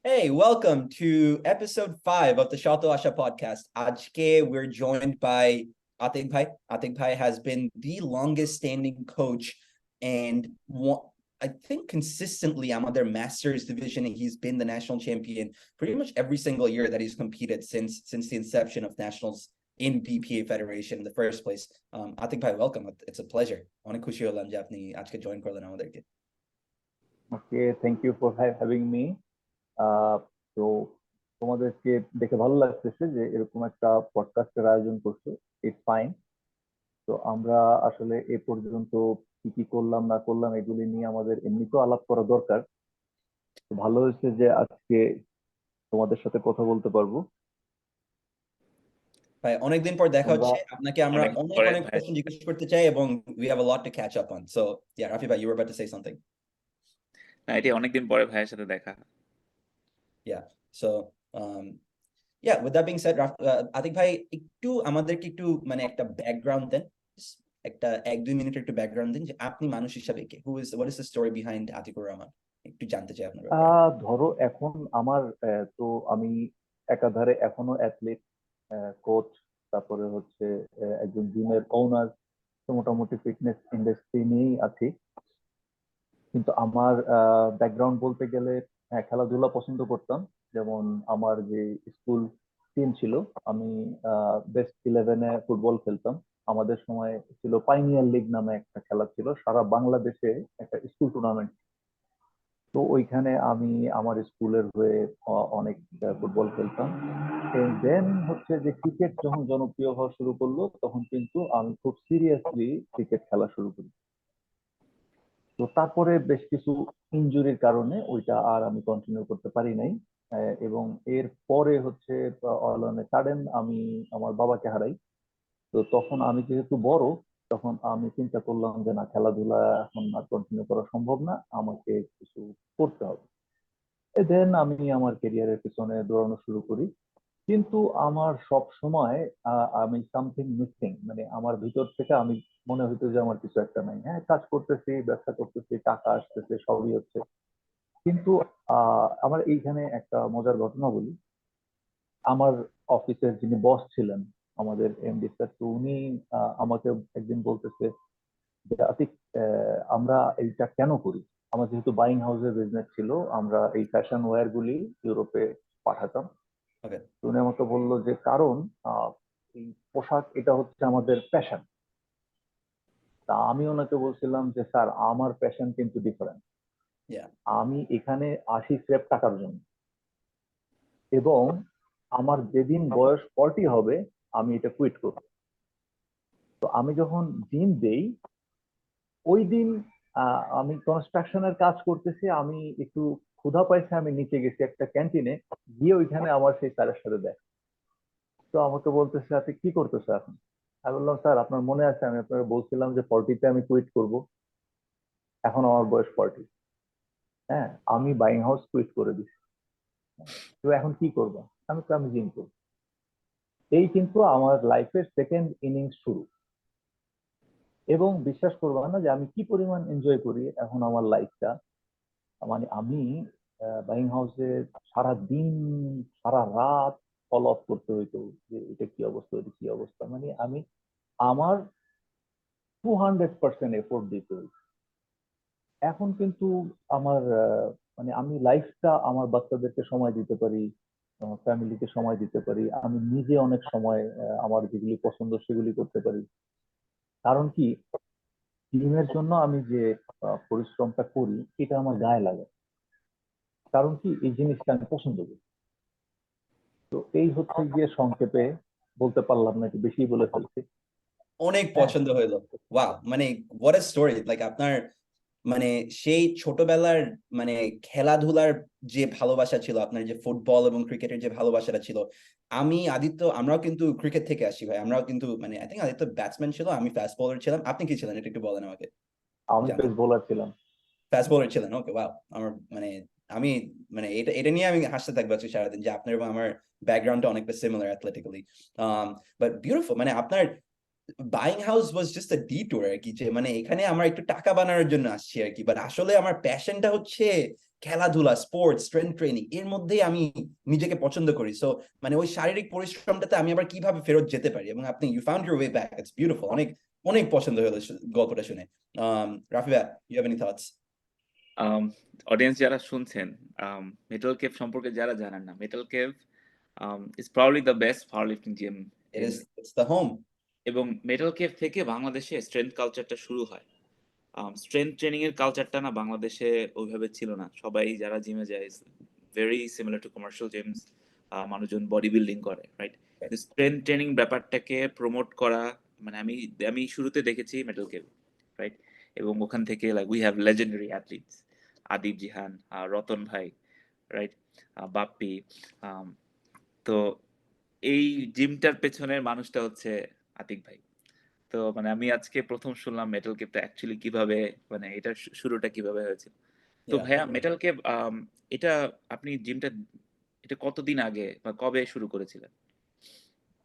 Hey, welcome to episode 5 of the Shato Asha podcast. Ajke, we're joined by Atik Bhai. Atik Bhai has been the longest standing coach and I think consistently amader Masters division. He's been the national champion pretty much every single year that he's competed since the inception of nationals in BPA Federation in the first place. Atik Bhai, welcome. It's a pleasure. অনেক খুশি হলাম যে আপনি আজকে join করলেন আমাদেরকে। Okay, thank you for having me. তো তোমাদেরকে দেখে ভালো লাগতেছে যে এরকম একটা পডকাস্টের আয়োজন করছো। It's fine. তো আমরা আসলে এ পর্যন্ত কি কি করলাম না করলাম এগুলি নিয়ে আমাদের এমনিতেও আলাপ করা দরকার। তো ভালো হয়েছে যে আজকে তোমাদের সাথে কথা বলতে পারবো। ভাই অনেকদিন পর দেখা তোমরা হচ্ছে, আপনাকে আমরা অনেক অনেক পরে অনেক ভাই। কোশ্চেন জিজ্ঞেস করতে চাই এবং we have a lot to catch up on. So yeah, Rafi bhai, you were about to say something. না, এটি অনেকদিন পরে ভাইয়ের সাথে দেখা। Yeah. So um yeah, with that being said, Atik ভাই একটু আমাদেরকে একটু মানে একটা ব্যাকগ্রাউন্ড দেন, একটা 1-2 মিনিটের একটু ব্যাকগ্রাউন্ড দিন যে আপনি মানুষ হিসাবে কে, what is the story behind Atikur Rahman, একটু জানতে চাই আপনার ব্যাপারে। ধরো এখন আমার তো আমি একাধারে এখনো অ্যাথলিট, কোচ, তারপরে হচ্ছে একজন জিমের ওনার। তো মোটামুটি ফিটনেস ইন্ডাস্ট্রি নিয়েই আছি। কিন্তু আমার ব্যাকগ্রাউন্ড বলতে গেলে, হ্যাঁ, খেলাধুলা পছন্দ করতাম। যেমন আমার যে স্কুল টিম ছিল, আমি বেস্ট 11-এ ফুটবল খেলতাম। আমাদের সময় ছিল পাইনিয়ার লিগ নামে একটা খেলা ছিল, সারা বাংলাদেশে একটা স্কুল টুর্নামেন্ট। তো ওইখানে আমি আমার স্কুলের হয়ে অনেক ফুটবল খেলতাম। দেন হচ্ছে যে ক্রিকেট যখন জনপ্রিয় হওয়া শুরু করলো, তখন কিন্তু আমি খুব সিরিয়াসলি ক্রিকেট খেলা শুরু করি। তো তারপরে বেশ কিছু ইনজুরির কারণে ওইটা আর আমি কন্টিনিউ করতে পারি নাই। এবং এর পরে হচ্ছে সাডেন আমি আমার বাবাকে হারাই। তো তখন আমি যেহেতু বড়, তখন আমি চিন্তা করলাম যে না, খেলাধুলা এখন আর কন্টিনিউ করা সম্ভব না, আমাকে কিছু করতে হবে। দেন আমি আমার ক্যারিয়ারের পিছনে দৌড়ানো শুরু করি। কিন্তু আমার সব সময় আমি সামথিং মিসিং, মানে আমার ভিতর থেকে আমি মনে হইতো যে আমার কিছু একটা নাই। হ্যাঁ, কাজ করতেছি, ব্যবসা করতেছি, টাকা আসতেছে, সবই হচ্ছে, কিন্তু আমার এইখানে একটা মজার ঘটনা বলি। আমার অফিসের যিনি বস ছিলেন, আমাদের এমডি স্যার, তো উনি আমাকে একদিন বলতেছে যে আতিক, আমরা এইটা কেন করি। আমার যেহেতু বাইং হাউসের বিজনেস ছিল, আমরা এই ফ্যাশন ওয়্যার গুলি ইউরোপে পাঠাতাম। ওকে। উনি আমাকে বললো যে কারণ এই পোশাক এটা হচ্ছে আমাদের প্যাশন। তা আমি ওনাকে বলছিলাম যে স্যার, আমার প্যাশন কিন্তু ডিফারেন্ট। ইয়া। আমি এখানে আসি স্রেফ টাকার জন্য, এবং আমার যেদিন বয়স 40 হবে আমি এটা কুইট করব। তো আমি যখন জিম দেই, ওই দিন আমি কনস্ট্রাকশনের কাজ করতেছি, আমি একটু ক্ষুধা পাইছে, আমি নিচে গেছি একটা ক্যান্টিনে, গিয়ে ওইখানে আমার সেই স্যারের সাথে দেখা। তো আমাকে বলতেছে আপনি কি করতেছে এখন। আমি বললাম স্যার, আপনার মনে আছে আমি আপনাকে বলছিলাম যে 40-তে আমি কুইট করব, এখন আমার বয়স 40। হ্যাঁ, আমি বাইং হাউস কুইট করে দিচ্ছি, তো এখন কি করবো। আমি জিম করবো। এই কিন্তু আমার লাইফের সেকেন্ড ইনিংস শুরু। এবং বিশ্বাস করবো না যে আমি কি পরিমাণ এনজয় করি এখন আমার লাইফটা। মানে আমি বাইং হাউসে সারা দিন, সারা রাত ফলো আপ করতে হইতো যে এটা কি অবস্থা, এটা কি অবস্থা। মানে আমি আমার 200% এফোর্ট দিতে হইতো। এখন কিন্তু আমার মানে আমি লাইফটা, আমার বাচ্চাদেরকে সময় দিতে পারি, আমার ফ্যামিলিকে সময় দিতে পারি, আমি নিজে অনেক সময় আমার যেগুলি পছন্দ সেগুলি করতে পারি। কারণ কি, টিমের জন্য আমি যে পরিশ্রমটা করি এটা আমার গায়ে লাগে। কারণ কি, এই জিনিসটা আমি পছন্দ করি। তো এই হচ্ছে গিয়ে সংক্ষেপে, বলতে পারলাম না, একটু বেশি বলে ফেলছি। অনেক হ্যাঁ, পছন্দ হইলো। ওয়াও, মানে what a story, লাইক আপনার মানে সেই ছোটবেলার মানে খেলাধুলার যে ভালোবাসা ছিল, আপনার যে ফুটবল এবং ক্রিকেটের যে ভালোবাসাটা ছিল। আমরাও কিন্তু ক্রিকেট থেকে আসি ভাই, আমরাও কিন্তু মানে আই থিঙ্ক আদিত্য ব্যাটসম্যান ছিল, আমি ফাস্ট বোলার ছিলাম। আপনি কি ছিলেন এটা একটু বলেন আমাকে, আমি জানতে। পেস বোলার ছিলাম। ফাস্ট বোলার ছিলেন, ওকে। ওয়াও, আমার মানে আমি মানে এটা এটা নিয়ে আমি হাসতে থাকবো আজকে সারাদিন যে আপনার এবং আমার ব্যাকগ্রাউন্ডটা অনেকটা সিমিলার অ্যাথলেটিক্যালি। বাট বিউটিফুল, মানে আপনার buying house was just a detour আর কি, যে মানে এখানে আমরা একটু টাকা বানানোর জন্য আসছি আর কি, বাট আসলে আমার প্যাশনটা হচ্ছে খেলাধুলা, স্পোর্টস, স্ট্রেংথ ট্রেনিং, এর মধ্যেই আমি নিজেকে পছন্দ করি। সো মানে ওই শারীরিক পরিশ্রমটাতে আমি আবার কিভাবে ফেরত যেতে পারি, এবং আপনি you found your way back, it's beautiful. অনেক অনেক পছন্দ হলো গল্পটা শুনে। রাফি ভাই, you have any thoughts? Audience যারা শুনছেন, মেটাল কেভ সম্পর্কে যারা জানেন না, metal cave is probably the best power lifting gym it in, is, it's the home. এবং মেটাল কেভ থেকে বাংলাদেশে স্ট্রেংথ কালচারটা শুরু হয়। স্ট্রেংথ ট্রেনিং এর কালচারটা না বাংলাদেশে ওইভাবে ছিল না। সবাই যারা জিমে যায় very similar to commercial gems, মানুষজন বডি বিল্ডিং করে, রাইট? স্ট্রেংথ ট্রেনিং ব্যাপারটাকে প্রমোট করা, মানে আমি আমি শুরুতে দেখেছি মেটাল কেভ, রাইট? এবং ওখান থেকে like we have legendary athletes, Adib Jihan, Ratan ভাই, রাইট, বাপ্পি। আম, তো এই জিমটার পেছনের মানুষটা হচ্ছে আতিক ভাই। তো মানে আমি আজকে প্রথম শুনলাম মেটাল কেভটা অ্যাকচুয়ালি কিভাবে, মানে এটার শুরুটা কিভাবে হয়েছিল। তো Yeah. ভাইয়া, মেটাল কেভ এটা আপনি জিমটা এটা কতদিন আগে বা কবে শুরু করেছিলেন?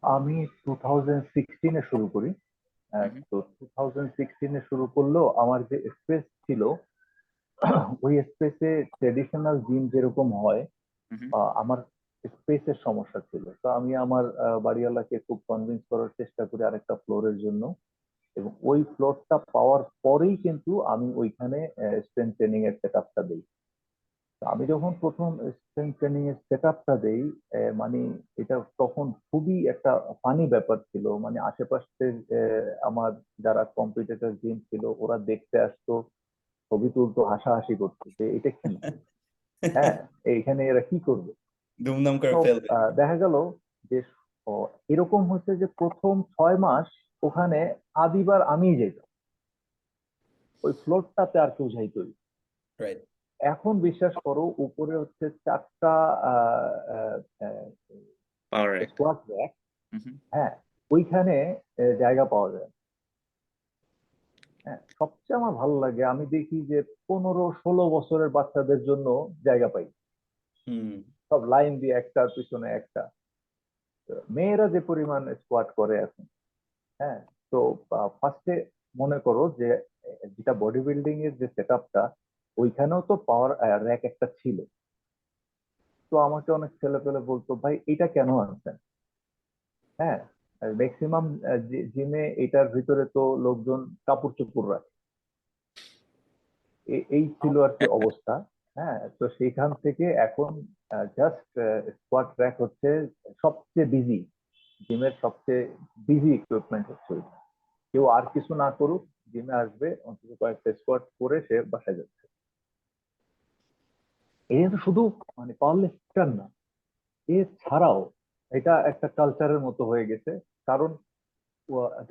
আমি 2016-এ শুরু করি। হুম হুম তো 2016-এ শুরু করলেও আমার যে স্পেস ছিল, ওই স্পেসে ট্রেডিশনাল জিম যেরকম হয়, হুম হুম। আমার স্পেসের সমস্যা ছিল। তো আমি আমার বাড়িওয়ালাকে খুব কনভিন্স করার চেষ্টা করি আরেকটা ফ্লোরের জন্য, এবং ওই ফ্লোরটা পাওয়ার পরেই কিন্তু আমি ওইখানে স্ট্রেংথ ট্রেনিং এর সেট আপটা দিই। তো আমি যখন প্রথম স্ট্রেংথ ট্রেনিং এর সেট আপটা দেই, মানে এটা তখন খুবই একটা ফানি ব্যাপার ছিল। মানে আশেপাশে আমার যারা কম্পিটিটর জিম ছিল, ওরা দেখতে আসতো, ছবি তুলতো, হাসাহাসি করতো যে এটা কি, হ্যাঁ, এইখানে এরা কি করবে। ধুমধাম করে তো ফেলবে। দেখা গেল যে ও, এরকম হচ্ছে যে প্রথম 6 মাস ওখানে আদিবার আমিই যেতাম, ওই ফ্লোরটাতে আর কেউ যাইতই। রাইট। এখন বিশ্বাস করো, উপরে হচ্ছে 4টা পাওয়ার র্যাক। Squat rack. হুম হুম। হ্যাঁ, ওইখানে জায়গা পাওয়া যায়। হ্যাঁ, সবচেয়ে আমার ভালো লাগে, আমি দেখি যে 15-16 বছরের বাচ্চাদের জন্য জায়গা পাই, হুম। সব লাইন দিয়ে একটার পিছনে একটা। তো মেয়েরা যে পরিমাণ স্কোয়াড করে এখন, হ্যাঁ। তো ফার্স্টে মনে করো যে যেটা বডি বিল্ডিং এর যে সেট আপটা, ওইখানেও তো পাওয়ার র্যাক একটা ছিল। তো আমাকে অনেক ছেলে পেলে বলতো, ভাই এটা কেন আনছেন? হ্যাঁ, ম্যাক্সিমাম জিমে এটার ভিতরে তো লোকজন কাপড় চোপড় রাখে। এই ছিল আর কি অবস্থা। হ্যাঁ, তো সেইখান থেকে এখন জাস্ট স্কোয়াড ট্র্যাক হচ্ছে সবচেয়ে বিজি, জিমের সবচেয়ে বিজি ইকুইপমেন্ট হচ্ছে ওইটা। কেউ আর কিছু না করুক, জিমে আসবে, অন্তত কয়েকটা স্কোয়াড করে সে বাসায় যাচ্ছে। এটা তো শুধু মানে পাওয়ার লিফটার না, এছাড়াও এটা একটা কালচারের মতো হয়ে গেছে। কারণ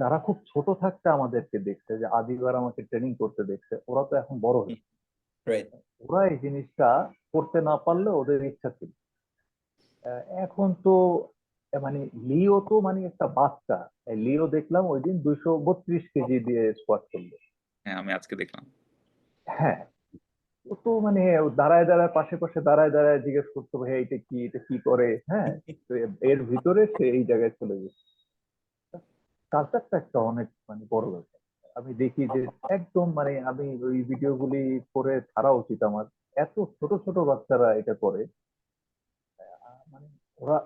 যারা খুব ছোট থাকতে আমাদেরকে দেখছে, যে আদিবার আমাকে ট্রেনিং করতে দেখছে, ওরা তো এখন বড় হয়েছে। রাইট। ওরা এই জিনিসটা করতে না পারলে ওদের ইচ্ছা ছিল। এখন তো মানে লিও তো মানে একটা বাচ্চা। লিও দেখলাম ওই দিন 232 কেজি দিয়ে স্কোয়াট করলো। হ্যাঁ, আমি আজকে দেখলাম। হ্যাঁ, ও তো মানে দাঁড়ায় দাঁড়ায়, পাশে পাশে দাঁড়ায় দাঁড়ায় জিজ্ঞেস করতো, ভাই এটা কি, এটা কি করে। হ্যাঁ, তো এর ভিতরে সে এই জায়গায় চলে গেছে। কালচারটা একটা অনেক মানে বড় ব্যাপার। আমি দেখি যে একদম মানে আমি ওই ভিডিওগুলি করে ছাড়া উচিত আমার, এত ছোট ছোট বাচ্চারা এটা করে। মানে ওরা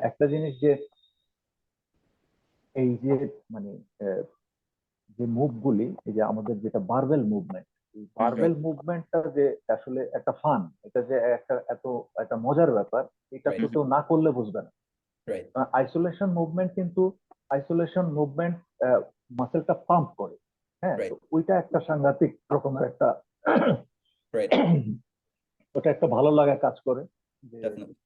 একটা জিনিস যে এই যে মানে আহ, যে মুভ গুলি, এই যে আমাদের যেটা বারবেল মুভমেন্ট, এই বারবেল রাইট। মুভমেন্টটা যে আসলে একটা ফান, এটা যে একটা এত একটা মজার ব্যাপার, এটা তো রাইট। কেউ না করলে বুঝবে না। রাইট। আইসোলেশন মুভমেন্ট কিন্তু, আইসোলেশন মুভমেন্ট মাসেলটা পাম্প করে। হ্যাঁ, তো রাইট। ওইটা একটা সাংঘাতিক রকমের একটা রাইট। ওটা একটা ভালো লাগা কাজ করে, যে ডেফিনেটলি।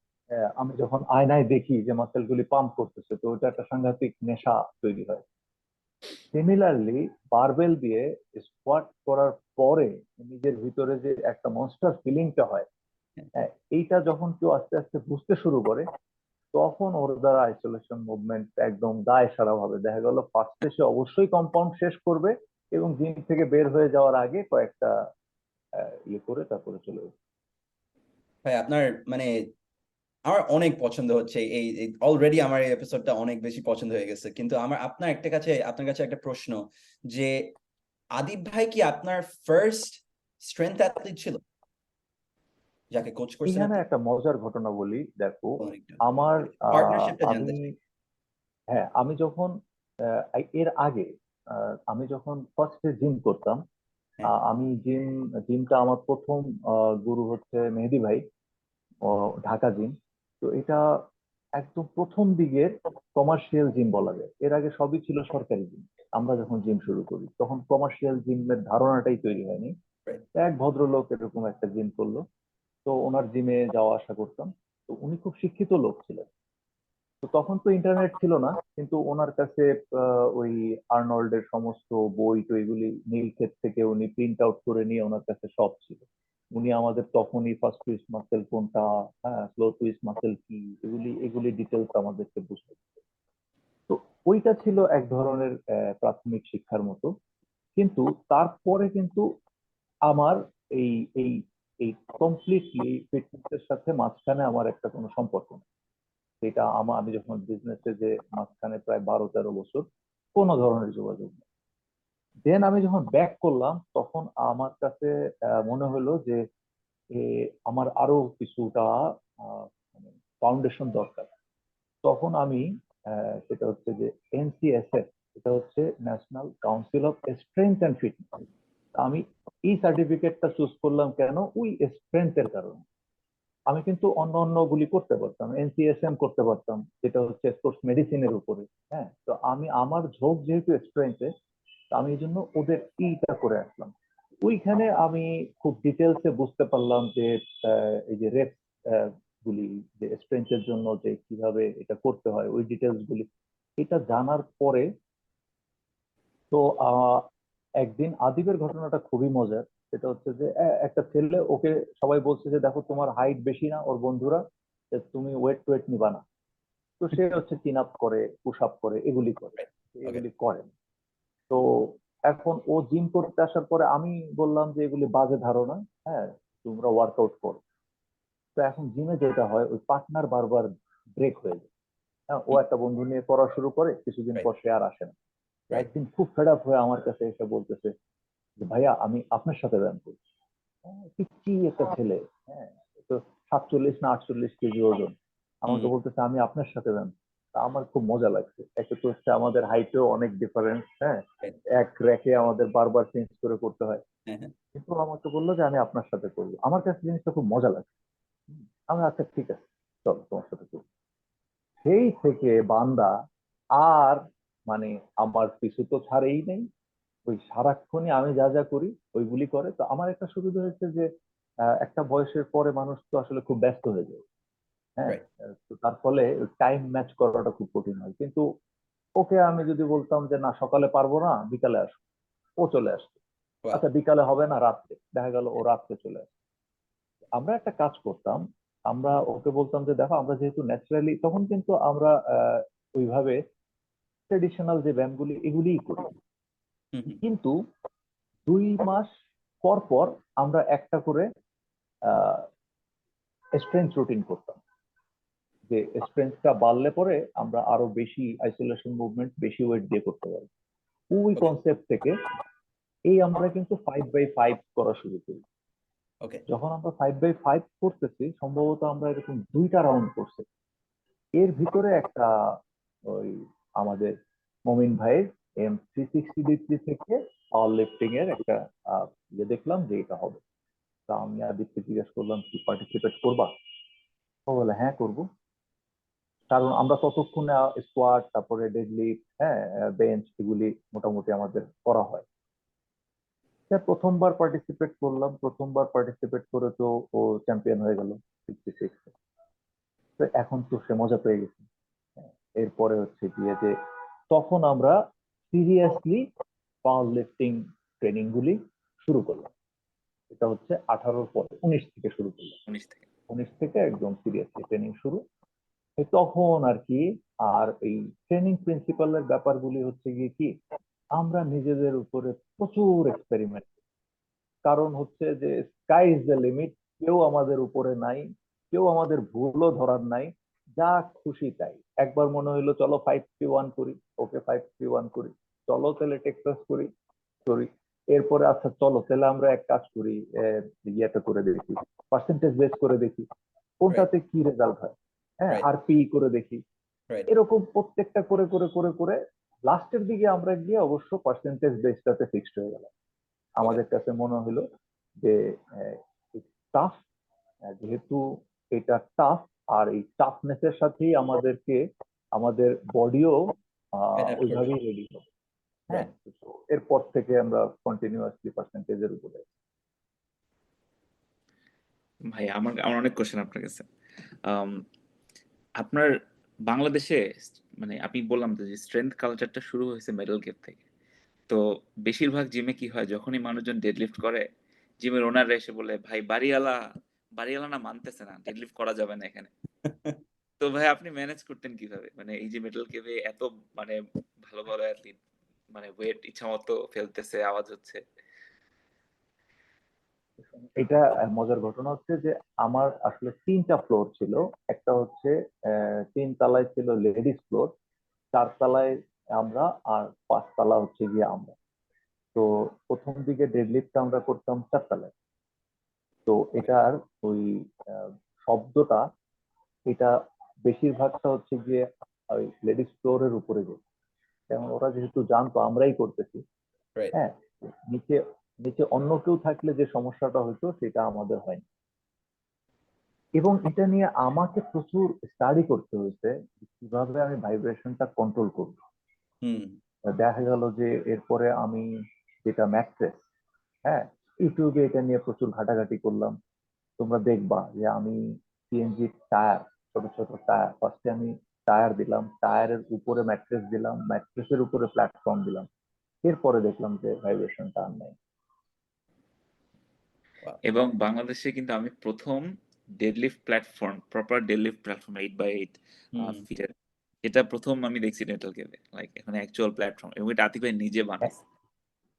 আমি যখন আয়নায় দেখি যে মাসেল গুলি পাম্প করতেছে, তো ওইটা একটা সাংঘাতিক নেশা তৈরি হয়। সিমিলারলি বারবেল দিয়ে স্কোয়াট করার পরে নিজের ভিতরে যে একটা মনস্টার ফিলিংটা হয়, হ্যাঁ, এইটা যখন কেউ আস্তে আস্তে বুঝতে শুরু করে, তখন ওর দ্বারা আইসোলেশন মুভমেন্ট একদম দায় সারা ভাবে। দেখা গেল ফার্স্টে সে অবশ্যই কম্পাউন্ড শেষ করবে, এবং জিম থেকে বের হয়ে যাওয়ার আগে কয়েকটা ইয়ে করে তারপরে চলে যাবে। ভাই আপনার মানে আমার অনেক পছন্দ হচ্ছে এই অলরেডি আমার এই এপিসোডটা অনেক বেশি পছন্দ হয়ে গেছে, কিন্তু আমার আপনার কাছে একটা প্রশ্ন, যে আদিব ভাই কি আপনার ফার্স্ট স্ট্রেংথ অ্যাথলিট ছিল যাকে কোচ করছেন এখানে আপনি? একটা মজার ঘটনা বলি, দেখো অনেকটা আমার পার্টনারশিপটা আমি জানতে চাই। হ্যাঁ আমি যখন এর আগে আমি যখন ফার্স্টে জিম করতাম, হ্যাঁ। আমি জিমটা আমার প্রথম গুরু হচ্ছে মেহেদি ভাই, ও ঢাকা জিম। তো এটা একদম প্রথম দিকের কমার্শিয়াল জিম বলা যায়, এর আগে সবই ছিল সরকারি জিম। আমরা যখন জিম শুরু করি তখন কমার্শিয়াল জিমের ধারণাটাই তৈরি হয়নি। right. এক ভদ্রলোক এরকম একটা জিম করলো, তো ওনার জিমে যাওয়া আসা করতাম। তো উনি খুব শিক্ষিত লোক ছিলেন। তো তখন তো ইন্টারনেট ছিল না, কিন্তু ওনার কাছে ওই আর্নল্ডের সমস্ত বই তো এগুলি নীলক্ষেত থেকে উনি প্রিন্ট আউট করে নিয়ে ওনার কাছে সব ছিল। উনি আমাদের তখনই ফার্স্ট টুইস্ট মাসেল কোনটা, হ্যাঁ স্লো টুইস্ট মাসেল কি, এগুলি এগুলি ডিটেলস আমাদেরকে বুঝতে। তো ওইটা ছিল এক ধরনের প্রাথমিক শিক্ষার মতো। কিন্তু তারপরে কিন্তু আমার এই এই এই কমপ্লিটলি ফিটনেসের সাথে মাঝখানে আমার একটা কোনো সম্পর্ক নেই। সেটা আমি যখন বিজনেসে যে মাঝখানে প্রায় 12-13 বছর কোনো ধরনের যোগাযোগ নেই। দেন আমি যখন ব্যাক করলাম তখন আমার কাছে মনে হলো যে এ, আমার আরো কিছুটা ফাউন্ডেশন দরকার। তখন আমি সেটা হচ্ছে যে এনসিএসএফ, এটা হচ্ছে national council of strength and fitness. আমি এই সার্টিফিকেটটা চুজ করলাম কেন, ওই স্ট্রেংথের কারণে। আমি কিন্তু অন্য অন্য গুলি করতে পারতাম, এনসিএসএম করতে পারতাম, যেটা হচ্ছে স্পোর্টস মেডিসিনের উপরে। হ্যাঁ, তো আমি আমার ঝোঁক যেহেতু স্ট্রেংথে, আমি এই জন্য ওদের ইটা করে আসলাম। ওইখানে আমি খুব ডিটেলসে বুঝতে পারলাম যে এই যে রেপ গুলি, যে স্ট্রেংথের জন্য যে কিভাবে এটা করতে হয়, ওই ডিটেলস গুলি এটা জানার পরে তো একদিন আদিবের ঘটনাটা খুবই মজার। সেটা হচ্ছে যে একটা ছেলে, ওকে সবাই বলছে যে দেখো তোমার হাইট বেশি না, ওর বন্ধুরা, যে তুমি ওয়েট টোয়েট নিবা না। তো সে হচ্ছে চিন আপ করে, পুশ আপ করে, এগুলি করে, ওকে। এগুলি করে না। তো এখন ও জিম করতে আসার পরে আমি বললাম যে এগুলি বাজে ধারণা, হ্যাঁ তোমরা ওয়ার্কআউট করো। তো এখন জিমে যেটা হয়, ওই পার্টনার বারবার ব্রেক হয়ে যায়। হ্যাঁ, ও একটা বন্ধু নিয়ে পড়া শুরু করে, কিছুদিন রাইট। পর সে আর আসে না। রাইট। একদিন খুব ফেড আপ হয়ে আমার কাছে এসে বলতেছে যে ভাইয়া আমি আপনার সাথে ব্যায়াম করি। কি একটা ছেলে, হ্যাঁ তো 47 না 48 কেজি ওজন, আমাকে হুম। বলতেছে আমি আপনার সাথে ব্যায়াম। তা আমার খুব মজা লাগছে। একে তো হচ্ছে আমাদের হাইটেও অনেক ডিফারেন্স, হ্যাঁ রাইট। এক র্যাকে আমাদের বারবার চেঞ্জ করে করতে হয়। হ্যাঁ, হ্যাঁ। কিন্তু ও আমাকে বললো যে আমি আপনার সাথে করবো। আমার কাছে জিনিসটা খুব মজা লাগছে। আমি আচ্ছা ঠিক আছে, চলো তোমার সাথে করবো। সেই থেকে বান্দা আর মানে আমার পিছু তো ছাড়েই নেই। ওই সারাক্ষণই আমি যা যা করি ওইগুলি করে। তো আমার একটা সুবিধা হয়েছে যে একটা বয়সের পরে মানুষ তো আসলে খুব ব্যস্ত হয়ে যায়। হ্যাঁ, রাইট। তো তার ফলে টাইম ম্যাচ করাটা খুব কঠিন হয়। কিন্তু ওকে আমি যদি বলতাম যে না সকালে পারবো না, বিকালে আসো, ও চলে আসতো। ওয়াও। আচ্ছা বিকালে হবে না, রাত্রে দেখা গেল ও রাত্রে চলে আসতো। আমরা একটা কাজ করতাম, আমরা ওকে বলতাম যে দেখো আমরা যেহেতু ন্যাচারালি, তখন কিন্তু আমরা ওইভাবে ট্রেডিশনাল যে ব্যায়ামগুলি এগুলিই করি। হুম, হুম। কিন্তু 2 মাস পর পর আমরা একটা করে স্ট্রেংথ রুটিন করতাম, যে স্ট্রেংথটা বাড়লে পরে আমরা আরো বেশি আইসোলেশন মুভমেন্ট বেশি ওয়েট দিয়ে করতে পারি। ওই ওকে। কনসেপ্ট থেকে এই আমরা কিন্তু 5x5 করা শুরু করি। ওকে। যখন আমরা 5x5 করতেছি, সম্ভবত আমরা এরকম 2টা রাউন্ড করছি। এর ভিতরে একটা ওই আমাদের মমিন ভাইয়ের M360 থেকে পাওয়ার লিফটিং এর একটা ইয়ে দেখলাম যে এটা হবে। তা আমি আদিত্যকে জিজ্ঞেস করলাম কি পার্টিসিপেট করবা? ও বলে হ্যাঁ করবো। কারণ আমরা ততক্ষণে স্কোয়াড, তারপরে ডেডলিফট, হ্যাঁ বেঞ্চ, এগুলি মোটামুটি আমাদের করা হয়। স্যার প্রথমবার পার্টিসিপেট করলাম, প্রথমবার পার্টিসিপেট করে তো ও চ্যাম্পিয়ন হয়ে গেল 56। তো এখন তো সে মজা পেয়ে গেছে। হ্যাঁ, এরপরে হচ্ছে গিয়ে যে তখন আমরা সিরিয়াসলি পাওয়ার লিফটিং ট্রেনিং গুলি শুরু করলাম। এটা হচ্ছে 18-র পরে, 19 থেকে শুরু করলাম। 19 থেকে। 19 থেকে একদম সিরিয়াসলি ট্রেনিং শুরু। তখন আর কি, আর এই ট্রেনিং প্রিন্সিপালের ব্যাপারগুলি হচ্ছে গিয়ে কি, আমরা নিজেদের উপরে প্রচুর এক্সপেরিমেন্ট। কারণ হচ্ছে যে স্কাই ইজ দ্য লিমিট, কেউ আমাদের উপরে নাই। কেউ আমাদের ভুলও ধরার নাই, যা খুশি তাই। একবার মনে হইলো চলো 5-3-1 করি, ওকে 5-3-1 করি, চলো তাহলে টেক্সাস করি করি। এরপরে আচ্ছা চলো তাহলে আমরা এক কাজ করি, ইয়েটা করে দেখি, পার্সেন্টেজ বেস করে দেখি রাইট, কোনটাতে কি রেজাল্ট হয়। হ্যাঁ, রাইট, আর পি করে দেখি। রাইট। এরকম প্রত্যেকটা করে করে করে করে লাস্টের দিকে আমরা গিয়ে অবশ্য পার্সেন্টেজ বেসটাতে ফিক্সড হয়ে গেল। ওকে, আমাদের কাছে মনে হলো যে টাফ, যেহেতু এটা টাফ, আর এই টাফনেসের সাথেই আমাদেরকে আমাদের বডিও অ্যাডাপ্ট করবে। ওইভাবেই রেডি হবে। হ্যাঁ, রাইট। তো এরপর থেকে আমরা কন্টিনিউয়াসলি পার্সেন্টেজের উপরে। ভাই আমার আমার অনেক কোশ্চেন আপনার কাছে। আম, আপনার বাংলাদেশে মানে আপনি বললাম তো যে স্ট্রেংথ কালচারটা শুরু হয়েছে মেডেল গেম থেকে। তো বেশিরভাগ জিমে কি হয়, যখনই মানুষজন ডেডলিফট করে জিমের ওনাররা এসে বলে ভাই বাড়িওয়ালা বাড়িওয়ালা না মানতেছে না, ডেডলিফট করা যাবে না এখানে। তো ভাই আপনি ম্যানেজ করতেন কিভাবে, মানে এই যে মেডেল গেমে এত মানে ভালো ভালো অ্যাথলিট মানে ওয়েট ইচ্ছা মতো ফেলতেছে, আওয়াজ হচ্ছে। এটা মজার ঘটনা হচ্ছে যে আমার আসলে 3টা ফ্লোর ছিল। একটা হচ্ছে 3 তলায় ছিল লেডিস ফ্লোর, 4 তলায় আমরা, আর 5 তলা হচ্ছে গিয়ে আমরা। তো প্রথম দিকে ডেডলিফটটা আমরা করতাম 4 তলায়। তো এটার ওই আহ, শব্দটা, এটা বেশিরভাগটা হচ্ছে গিয়ে ওই লেডিস ফ্লোরের উপরে যেত, কারণ ওরা যেহেতু জানতো আমরাই করতেছি। রাইট। হ্যাঁ, নিচে নিচে অন্য কেউ থাকলে যে সমস্যাটা হতো সেটা আমাদের হয়নি। এবং এটা নিয়ে আমাকে প্রচুর স্টাডি করতে হয়েছে যে কিভাবে আমি ভাইব্রেশনটা কন্ট্রোল করব। হুম। দেখা গেল যে এরপরে আমি যেটা ম্যাট্রেস, হ্যাঁ, ইউটিউবে এটা নিয়ে প্রচুর ঘাটাঘাটি করলাম। তোমরা দেখবা যে আমি সিএনজি টায়ার, ছোট ছোট টায়ার, ফার্স্টে আমি টায়ার দিলাম, টায়ারের উপরে ম্যাট্রেস দিলাম, ম্যাট্রেসের উপরে প্ল্যাটফর্ম দিলাম, এরপরে দেখলাম যে ভাইব্রেশনটা আর নাই। Wow. এবং বাংলাদেশে কিন্তু আমি প্রথম deadlift platform, proper deadlift platform 8x8 হুম। ফিটের, এটা প্রথম আমি দেখছি নেটাল গেমে, লাইক এখানে অ্যাকচুয়াল প্ল্যাটফর্ম, এবং এটা আতিক ভাই নিজে বানাইছে,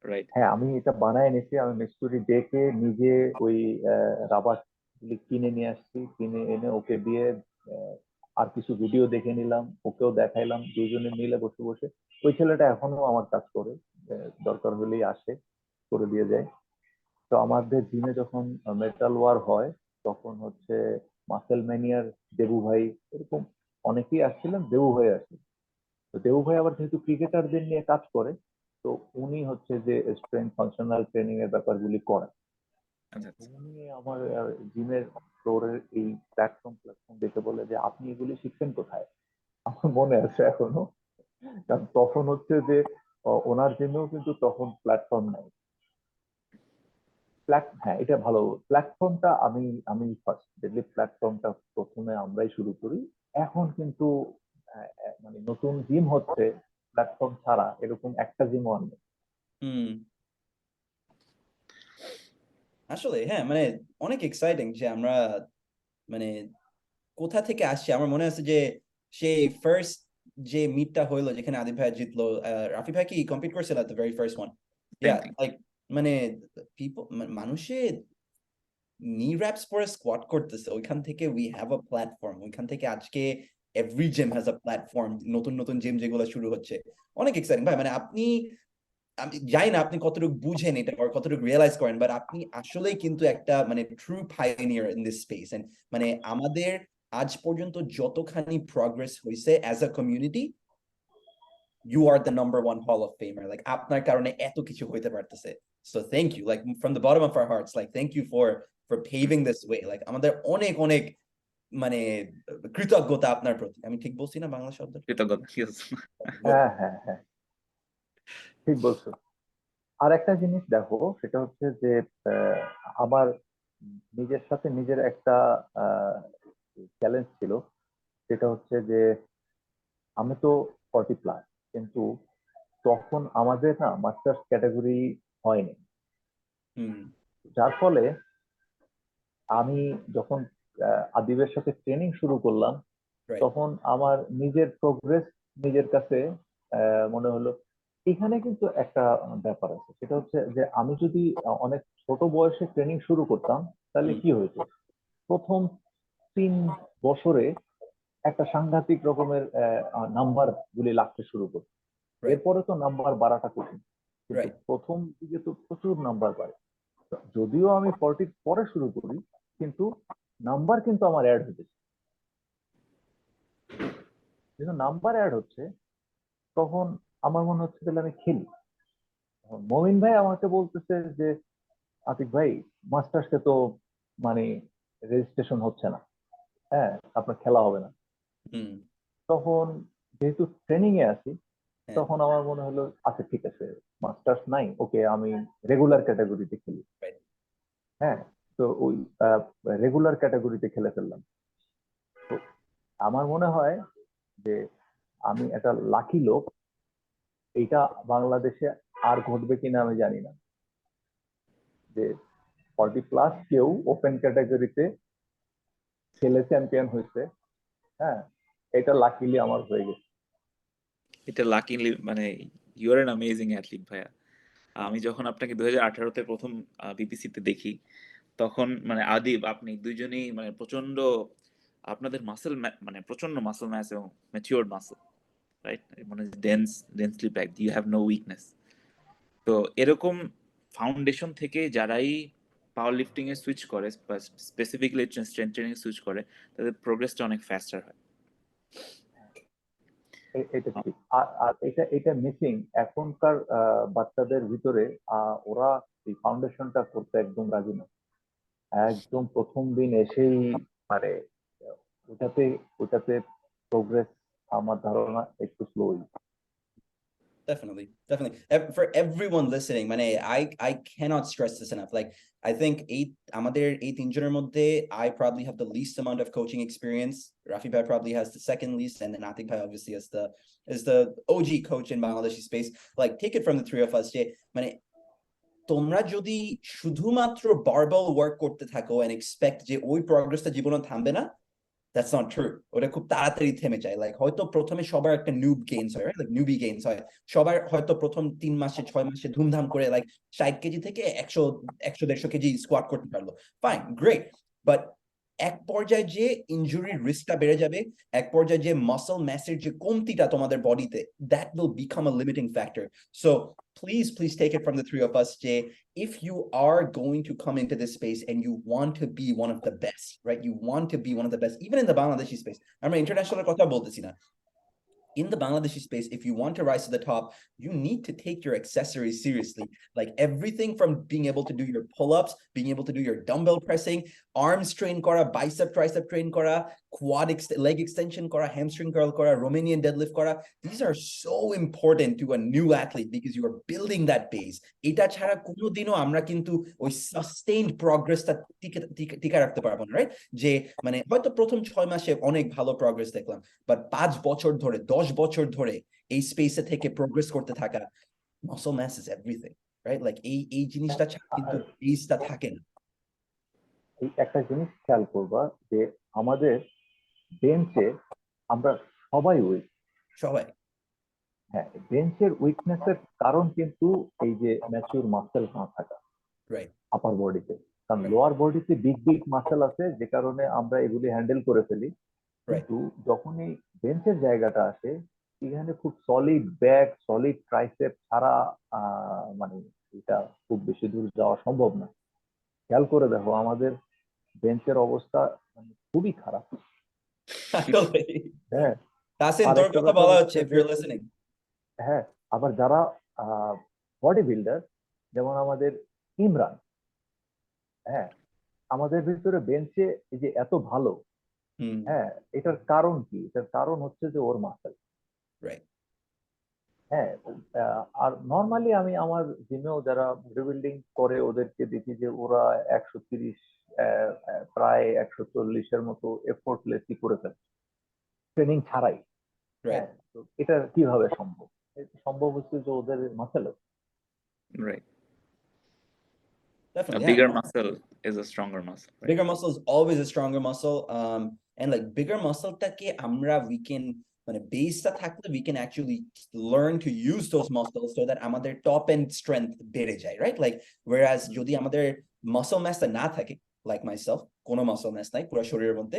রাইট? হ্যাঁ, আমি এটা বানায় নিয়েছি, আমি মিস্ত্রি ডেকে নিজে ওই রাবার গুলি কিনে নিয়ে আসছি, কিনে এনে ওকে দিয়ে আহ, আর কিছু ভিডিও দেখে নিলাম, ওকেও দেখাইলাম, দুজনে মিলে বসে বসে। ওই ছেলেটা এখনো আমার কাজ করে, দরকার হলেই আসে, করে দিয়ে যায়। তো আমাদের জিমে যখন মেটাল ওয়ার হয়, তখন হচ্ছে মাসেল ম্যানিয়ার দেবু ভাই, এরকম অনেকেই আসছিলেন, দেবু ভাই আসে। তো দেবু ভাই আবার যেহেতু ক্রিকেটারদের নিয়ে কাজ করে, তো উনি হচ্ছে যে স্ট্রেংথ ফাংশনাল ট্রেনিং এর ব্যাপারগুলি করেন। আচ্ছা আচ্ছা। উনি আমার জিমের ফ্লোরের এই প্ল্যাটফর্ম প্ল্যাটফর্ম দেখে বলে যে আপনি এগুলি শিখছেন কোথায়। আমার মনে আছে এখনো, কারণ তখন হচ্ছে যে ওনার জিমেও কিন্তু তখন প্ল্যাটফর্ম নাই। হ্যাঁ, এটা ভালো, প্ল্যাটফর্মটা আমি আমি ফার্স্ট ডেডলি প্ল্যাটফর্মটা প্রথমে আমরাই শুরু করি। এখন কিন্তু মানে নতুন জিম হচ্ছে প্ল্যাটফর্ম ছাড়া, এরকম একটা জিমও আর নেই। হুম। আসলে হ্যাঁ, মানে অনেক এক্সাইটিং যে আমরা মানে কোথা থেকে আসছে। আমার মনে আছে যে সেই ফার্স্ট যে মিটটা হইলো যেখানে আদিব ভাই জিতলো, রাফি ভাই কি কম্পিট করছিল the very first one. Thank ya, you. Like মানে পিপল, মানুষে নি র‍্যাপস পরে স্কোয়াট করতেছে, ওইখান থেকে উই হ্যাভ আ প্ল্যাটফর্ম, ওইখান থেকে আজকে every gym has a platform, নতুন নতুন জিম যেগুলো শুরু হচ্ছে। অনেক এক্সাইটিং ভাই, মানে আপনি, আমি জানি না আপনি কতটুকু বুঝেন এটা আর কতটুকু রিয়েলাইজ করেন, বাট আপনি আসলেই কিন্তু একটা মানে true pioneer in this space. And মানে আমাদের আজ পর্যন্ত যতখানি প্রগ্রেস হয়েছে as a community, you are the number one hall of famer, like আপনার কারণে এত কিছু হইতে পারতেছে। So thank you, like from the bottom of our hearts, like thank you for paving this way. Like আমাদের অনেক অনেক মানে কৃতজ্ঞতা আপনার প্রতি। আমি ঠিক বলছি না বাংলা শব্দ? কৃতজ্ঞতা, yes. হ্যাঁ, হ্যাঁ, হ্যাঁ, ঠিক বলছো। আর একটা জিনিস দেখো, সেটা হচ্ছে যে আহ, আমার নিজের সাথে নিজের একটা চ্যালেঞ্জ ছিল। সেটা হচ্ছে যে আমি তো 40+, কিন্তু তখন আমাদের না মাস্টার্স ক্যাটাগরি হয়নি। হুম। যার ফলে আমি যখন আদিবের সাথে ট্রেনিং শুরু করলাম, রাইট। তখন আমার নিজের প্রোগ্রেস নিজের কাছে মনে হলো এখানে কিন্তু একটা ব্যাপার আছে। সেটা হচ্ছে যে আমি যদি অনেক ছোট বয়সে ট্রেনিং শুরু করতাম, তাহলে হুম। কি হইতো, প্রথম বছরে একটা সাংঘাতিক রকমের নাম্বার গুলি লাগতে শুরু করে। Right. এরপরে তো নাম্বার বাড়াটা কঠিন, কিন্তু Right. প্রথম দিকে তো প্রচুর নাম্বার বাড়ে। যদিও আমি 40 পরে শুরু করি, কিন্তু নাম্বার কিন্তু আমার অ্যাড হচ্ছে। কিন্তু নাম্বার অ্যাড হচ্ছে, তখন আমার মনে হচ্ছে তাহলে আমি খেলি। মমিন ভাই আমাকে বলতেছে যে আতিক ভাই, মাস্টার্সে তো মানে রেজিস্ট্রেশন হচ্ছে না, হ্যাঁ আপনার খেলা হবে না। হুম, তখন যেহেতু ট্রেনিং এ আছি, হ্যাঁ, তখন আমার মনে হলো আচ্ছা ঠিক আছে, মাস্টার্স নাই, ওকে আমি রেগুলার ক্যাটাগরিতে খেলি। right. হ্যাঁ, তো ওই রেগুলার ক্যাটাগরিতে খেলে ফেললাম। তো আমার মনে হয় যে আমি একটা লাকি লোক। এইটা বাংলাদেশে আর ঘটবে কিনা আমি জানি না, যে 40+ কেউ ওপেন ক্যাটাগরিতে খেলে চ্যাম্পিয়ন হয়েছে। হ্যাঁ, এটা লাকিলি আমার হয়ে গেছে। এটা লাকিলি মানে you are an amazing athlete ভাইয়া। আমি যখন আপনাকে 2018-তে প্রথম বিপিসিতে দেখি, তখন মানে আদিব আপনি দুইজনেই মানে প্রচন্ড, আপনাদের মাসেল মানে প্রচন্ড মাসেল ম্যাস এবং ম্যাচিওরড মাসেল, রাইট? মানে densely packed, you have no weakness. তো এরকম ফাউন্ডেশন থেকে যারাই পাওয়ার লিফটিং এ সুইচ করে, স্পেসিফিক্যালি স্ট্রেংথ ট্রেনিং এ সুইচ করে, তাদের প্রোগ্রেসটা অনেক ফাস্টার হয়। এটা ঠিক। আর আর এটা এটা মিসিং এখনকার বাচ্চাদের ভিতরে। ওরা এই ফাউন্ডেশনটা করতে একদম রাজি না। একদম প্রথম দিন এসেই মানে ওটাতে ওটাতে প্রোগ্রেস আমার ধারণা একটু স্লোই। Definitely. For everyone listening, মানে I cannot stress this enough. Like I think আমাদের এই তিনজনের মধ্যে I probably have the least amount of coaching experience. Rafi Bhai probably has the second least, and then Atik Bhai obviously is the OG coach in Bangladeshi space. Like take it from the three of us, যে মানে তোমরা যদি শুধুমাত্র barbell work করতে থাকো and expect যে ওই প্রগ্রেসটা জীবনে থামবে না, that's not true. ওটা খুব তাড়াতাড়ি থেমে যায়। লাইক হয়তো প্রথমে সবার একটা নিউব গেইনস হয়, লাইক নিউবি গেইনস হয়। সবার হয়তো প্রথম 3 মাসে 6 মাসে ধুমধাম করে লাইক 60 কেজি থেকে 100-150 কেজি স্কোয়াট করতে পারলো, ফাইন, গ্রেট। বাট এক পর্যায়ে যে ইনজুরির রিস্কটা বেড়ে যাবে, এক পর্যায়ে যে মাসল ম্যাসের যে কমতিটা তোমাদের বডিতে, that will become a limiting factor. So please take it from the three of us, Jay. If you are going to come into this space and you want to be one of the best, right? You want to be one of the best, even in the Bangladeshi space. I'm an international কথা বলতেছি না। In the Bangladeshi space, if you want to rise to the top, you need to take your accessories seriously. Like everything from being able to do your pull-ups, being able to do your dumbbell pressing, arms train kora, bicep, tricep train kora, leg extension kora, hamstring curl kora, Romanian deadlift kora. These are so important to a new athlete because you are building that base. Eta chhara kono dino amra kintu oi sustained progress ta tika রাখতে পারবো না, right? যে মানে হয়তো প্রথম 6 মাসে অনেক ভালো প্রগ্রেস দেখলাম, বাট 5 বছর ধরে 10 বছর ধরে এই স্পেসে থেকে প্রোগ্রেস করতে থাকা, muscle mass is everything, right? Like এই জিনিসটা কিন্তু বেসটা থাকে না। এই একটা জিনিস খেয়াল করবা যে আমাদের বেঞ্চে আমরা সবাই উইক। সবাই, হ্যাঁ, বেঞ্চের উইকনেসের কারণ কিন্তু এই যে ম্যাচিউর মাসেল না থাকা রাইট, আপার বডিতে। কারণ লোয়ার বডিতে বিগ মাসেল আছে, যে কারণে আমরা এগুলি হ্যান্ডেল করে ফেলি। রাইট, কিন্তু যখনই বেঞ্চের জায়গাটা আসে, এখানে খুব সলিড ব্যাক, সলিড ট্রাইসেপ ছাড়া মানে এটা খুব বেশি দূর যাওয়া সম্ভব না। খেয়াল করে দেখো আমাদের বেঞ্চের অবস্থা মানে খুবই খারাপ। হ্যাঁ, তাসিন আর তোর একটা কথা ব্যাপার বলা হচ্ছে হচ্ছে, if যে you're listening. হ্যাঁ, আবার যারা বডি বিল্ডার, যেমন আমাদের ইমরান, হ্যাঁ, আমাদের ভিতরে বেঞ্চে এই যে এত ভালো, হ্যাঁ, এটার কারণ কি? এটার কারণ হচ্ছে যে ওর মাসেল। রাইট, হ্যাঁ, আর নর্মালি আমি আমার জিমেও যারা বডি বিল্ডিং করে ওদেরকে দেখি যে ওরা 130 প্রায় 140-এর মতো এফোর্টলেসই করে ফেলে ট্রেনিং ছাড়াই। রাইট, হ্যাঁ, তো এটা কিভাবে সম্ভব? এটা সম্ভব হচ্ছে যে ওদের মাসেল আছে। Right. A definitely, bigger yeah. muscle is a stronger muscle, right? Bigger muscle is always a stronger muscle. And like bigger muscle টাকে আমরা we can মানে বেসটা থাকলে we can actually learn to use those muscles so that আমাদের top end strength বেড়ে যায়, right? Like whereas যদি আমাদের muscle mass না থাকে, like myself, কোনো muscle mass নাই পুরো শরীরের মধ্যে,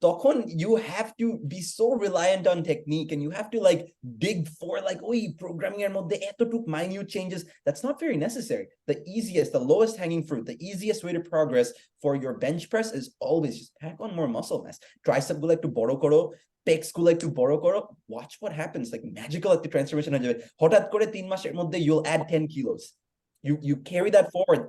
তখন you have to be so reliant on technique and you have to like dig for like ওই programming এর মধ্যে এতটুক minute changes. That's not very necessary. The easiest, the lowest hanging fruit, the easiest way to progress for your bench press is always just pack on more muscle mass. Tricep গুলো একটু বড় করো, pecs গুলো একটু বড় করো, watch what happens. Like magical at the transformation হয়ে যাবে, হঠাৎ করে 3 মাসের মধ্যে you'll add 10 kilos. You carry that forward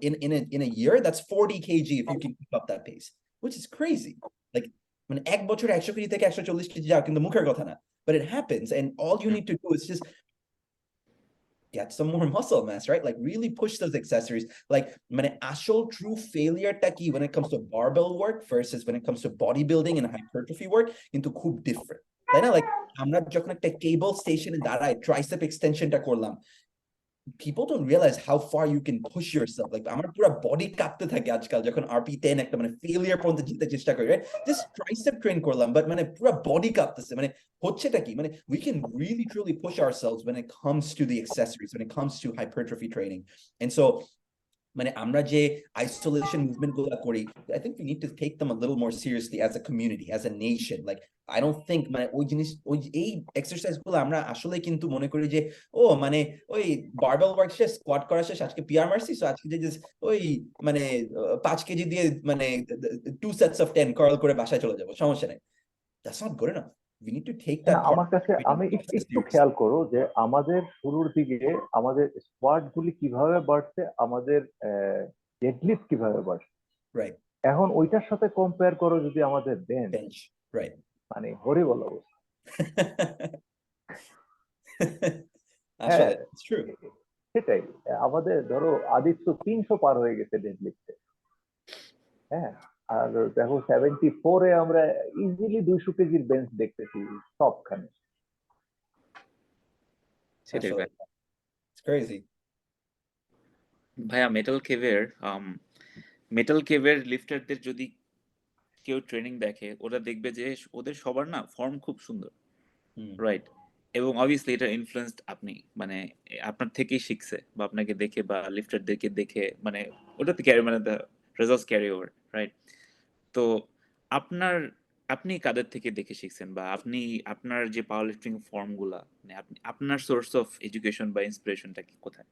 in a year, that's 40 kg if you can keep up that pace, which is crazy. Like মানে এক বছরে 100 KG থেকে 140 কেজি যাও কিন্তু মুখের কথা না, but it happens, and all you need to do is just get some more muscle mass, right? Like really push those accessories. Like মানে আসল true failure টা কি when it comes to barbell work versus when it comes to bodybuilding and hypertrophy work কিন্তু খুব different, তাই না? Like আমরা যখন একটা cable station এ দাঁড়াই tricep extension টা করলাম, people don't realize how far you can push yourself. Like আমার পুরো বডি কাঁপতে থাকে আজকাল যখন RP10 একটা মানে ফেলিয়ার পর্যন্ত যেতে চেষ্টা করি, right? Just tricep train করলাম, but মানে পুরো বডি কাঁপতেছে, মানে হচ্ছেটা কি, মানে we can really truly push ourselves when it comes to the accessories, when it comes to hypertrophy training. And so মানে আমরা যে isolation movement গুলো করি, I think we need to take them a little more seriously as a community, as a nation. Like I don't think মানে ওই জিনিস ওই এই এক্সারসাইজ গুলো আমরা আসলে কিন্তু মনে করি যে ও মানে ওই বারবেল ওয়ার্ক শেষ, স্কোয়াট করা শেষ, আজকে পিআর মারছি, সো আজকে যে ওই মানে 5 কেজি দিয়ে মানে 2 sets of 10 কার্ল করে বাসায় চলে যাবো, সমস্যা নাই. That's not good enough. We need to take that part আমার কাছে আমি একটু খেয়াল করো যে আমাদের শুরুর দিকে আমাদের স্কোয়াট গুলি কিভাবে বাড়ছে, আমাদের ডেডলিফট কিভাবে বাড়ছে, right, এখন ওইটার সাথে কম্পেয়ার করো যদি আমাদের bench, right. মানে হরিবল অবস্থা। আসলে it's true. সেটাই, আমাদের ধরো আদিত্য 300 পার হয়ে গেছে ডেডলিফটে, হ্যাঁ, আর দেখো 74-এ আমরা ইজিলি 200 কেজির বেঞ্চ দেখতেছি সবখানে। সেটাই ভাই। It's crazy. ভাইয়া মেটাল কেভের লিফটারদের যদি কেউ ট্রেনিং দেখে, ওরা দেখবে যে ওদের সবার না ফর্ম খুব সুন্দর, রাইট? এবং অবভিয়াসলি এটা ইনফ্লুয়েন্সড আপনি, মানে আপনার থেকেই শিখছে বা আপনাকে দেখে বা লিফটারদেরকে দেখে, মানে ওটা থেকে মানে the results carry over, right? তো আপনি কাদের থেকে দেখে শিখছেন, বা আপনি আপনার যে পাওয়ার লিফটিং ফর্মগুলা, মানে আপনার সোর্স অফ এডুকেশন বা ইন্সপিরেশনটা কি কোথায়?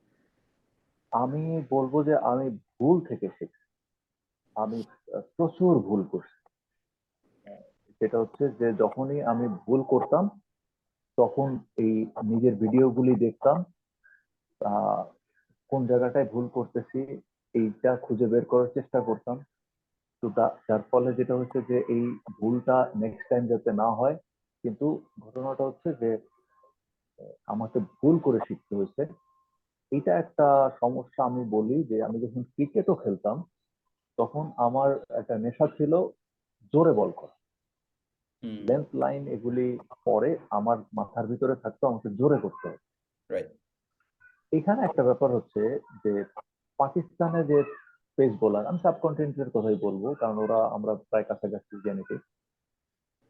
আমি বলবো যে আমি ভুল থেকে শিখছি, আমি প্রচুর ভুল করছি। যেটা হচ্ছে যে যখনই আমি ভুল করতাম তখন এই নিজের ভিডিওগুলি দেখতাম, কোন জায়গাটায় ভুল করতেছি এইটা খুঁজে বের করার চেষ্টা করতাম। তো যার ফলে যেটা হচ্ছে যে এই ভুলটা নেক্সট টাইম যাতে না হয়। কিন্তু ঘটনাটা হচ্ছে যে আমাকে ভুল করে শিখতে হয়েছে। এটা একটা সমস্যা। আমি বলি যে আমি যখন ক্রিকেটও খেলতাম তখন আমার একটা নেশা ছিল জোরে বল করা, লেন্থ লাইন এগুলি পরে আমার মাথার ভিতরে থাকতো আমাকে জোরে করতে হবে। Right. এখানে একটা ব্যাপার হচ্ছে যে পাকিস্তানে যে পেস বোলার, আমি সাবকন্টিনেন্টের কথাই বলবো কারণ ওরা আমরা প্রায় কাছাকাছি জেনেটিক,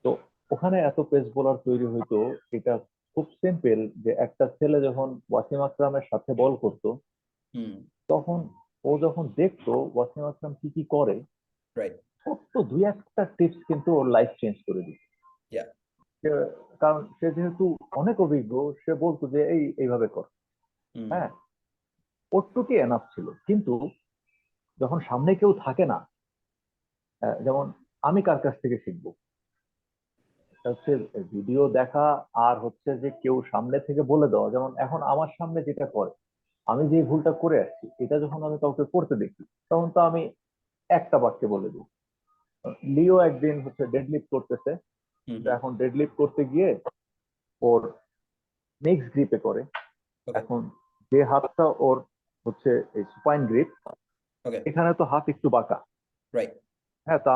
তো ওখানে এত পেস বোলার তৈরি হইতো। এটা খুব সিম্পল যে একটা ছেলে যখন ওয়াসিম আকরামের সাথে বল করতো তখন ও যখন দেখতো ওয়াসিম আকরাম কি কি করে, right, ছোট্ট দুই একটা টিপস কিন্তু ওর লাইফ চেঞ্জ করে দিত। yeah, কারণ সে যেহেতু অনেক অভিজ্ঞ, সে বলতো যে এইভাবে কর, হ্যাঁ, ওরটুকুই এনাফ ছিল। কিন্তু যখন সামনে কেউ থাকে না, যেমন আমি কার কাছ থেকে শিখবো, হচ্ছে ভিডিও দেখা আর হচ্ছে যে কেউ সামনে থেকে বলে দেওয়া। যেমন এখন আমার সামনে যেটা করে, আমি যে ভুলটা করে আসছি এটা যখন আমি কাউকে করতে দেখি তখন তো আমি একটা বাক্যে বলে দিই। লিও একদিন হচ্ছে ডেডলিফট করতেছে, তো এখন ডেডলিফট করতে গিয়ে ওর নেক্সট গ্রিপে করে, okay, এখন যে হাতটা ওর হচ্ছে এই স্পাইন গ্রিপ, okay, এখানে তো হাত একটু বাঁকা, right, হ্যাঁ, তো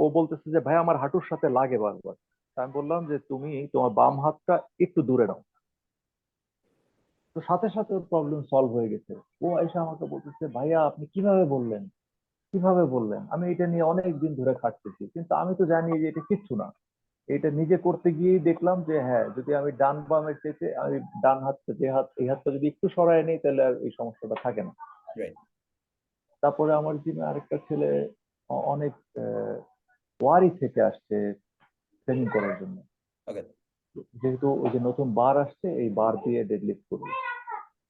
ও বলতেছে যে ভাই আমার হাঁটুর সাথে লাগে বারবার। তা আমি বললাম যে তুমি তোমার বাম হাতটা একটু দূরে নাও, তো সাথে সাথে ওর প্রবলেম সলভ হয়ে গেছে। ও এসে আমাকে বলতেছে ভাইয়া আপনি কিভাবে বললেন, কিভাবে বললেন, আমি এটা নিয়ে অনেক দিন ধরে খাটতেছি কিন্তু আমি তো জানি যে এটা কিচ্ছু না। এটা নিজে করতে গিয়েই দেখলাম যে হ্যাঁ, যদি আমি ডান বামের চেয়ে আমি ডান হাতটা যে হাত এই হাতটা যদি একটু সরায় নেই তাহলে আর এই সমস্যাটা থাকে না। right, তারপরে আমার জিমে আরেকটা ছেলে অনেক ওয়ারি থেকে আসছে ট্রেনিং করার জন্য। ওকে। যেহেতু ওই যে নতুন বার আসছে, এই বার দিয়ে ডেডলিফট করবে,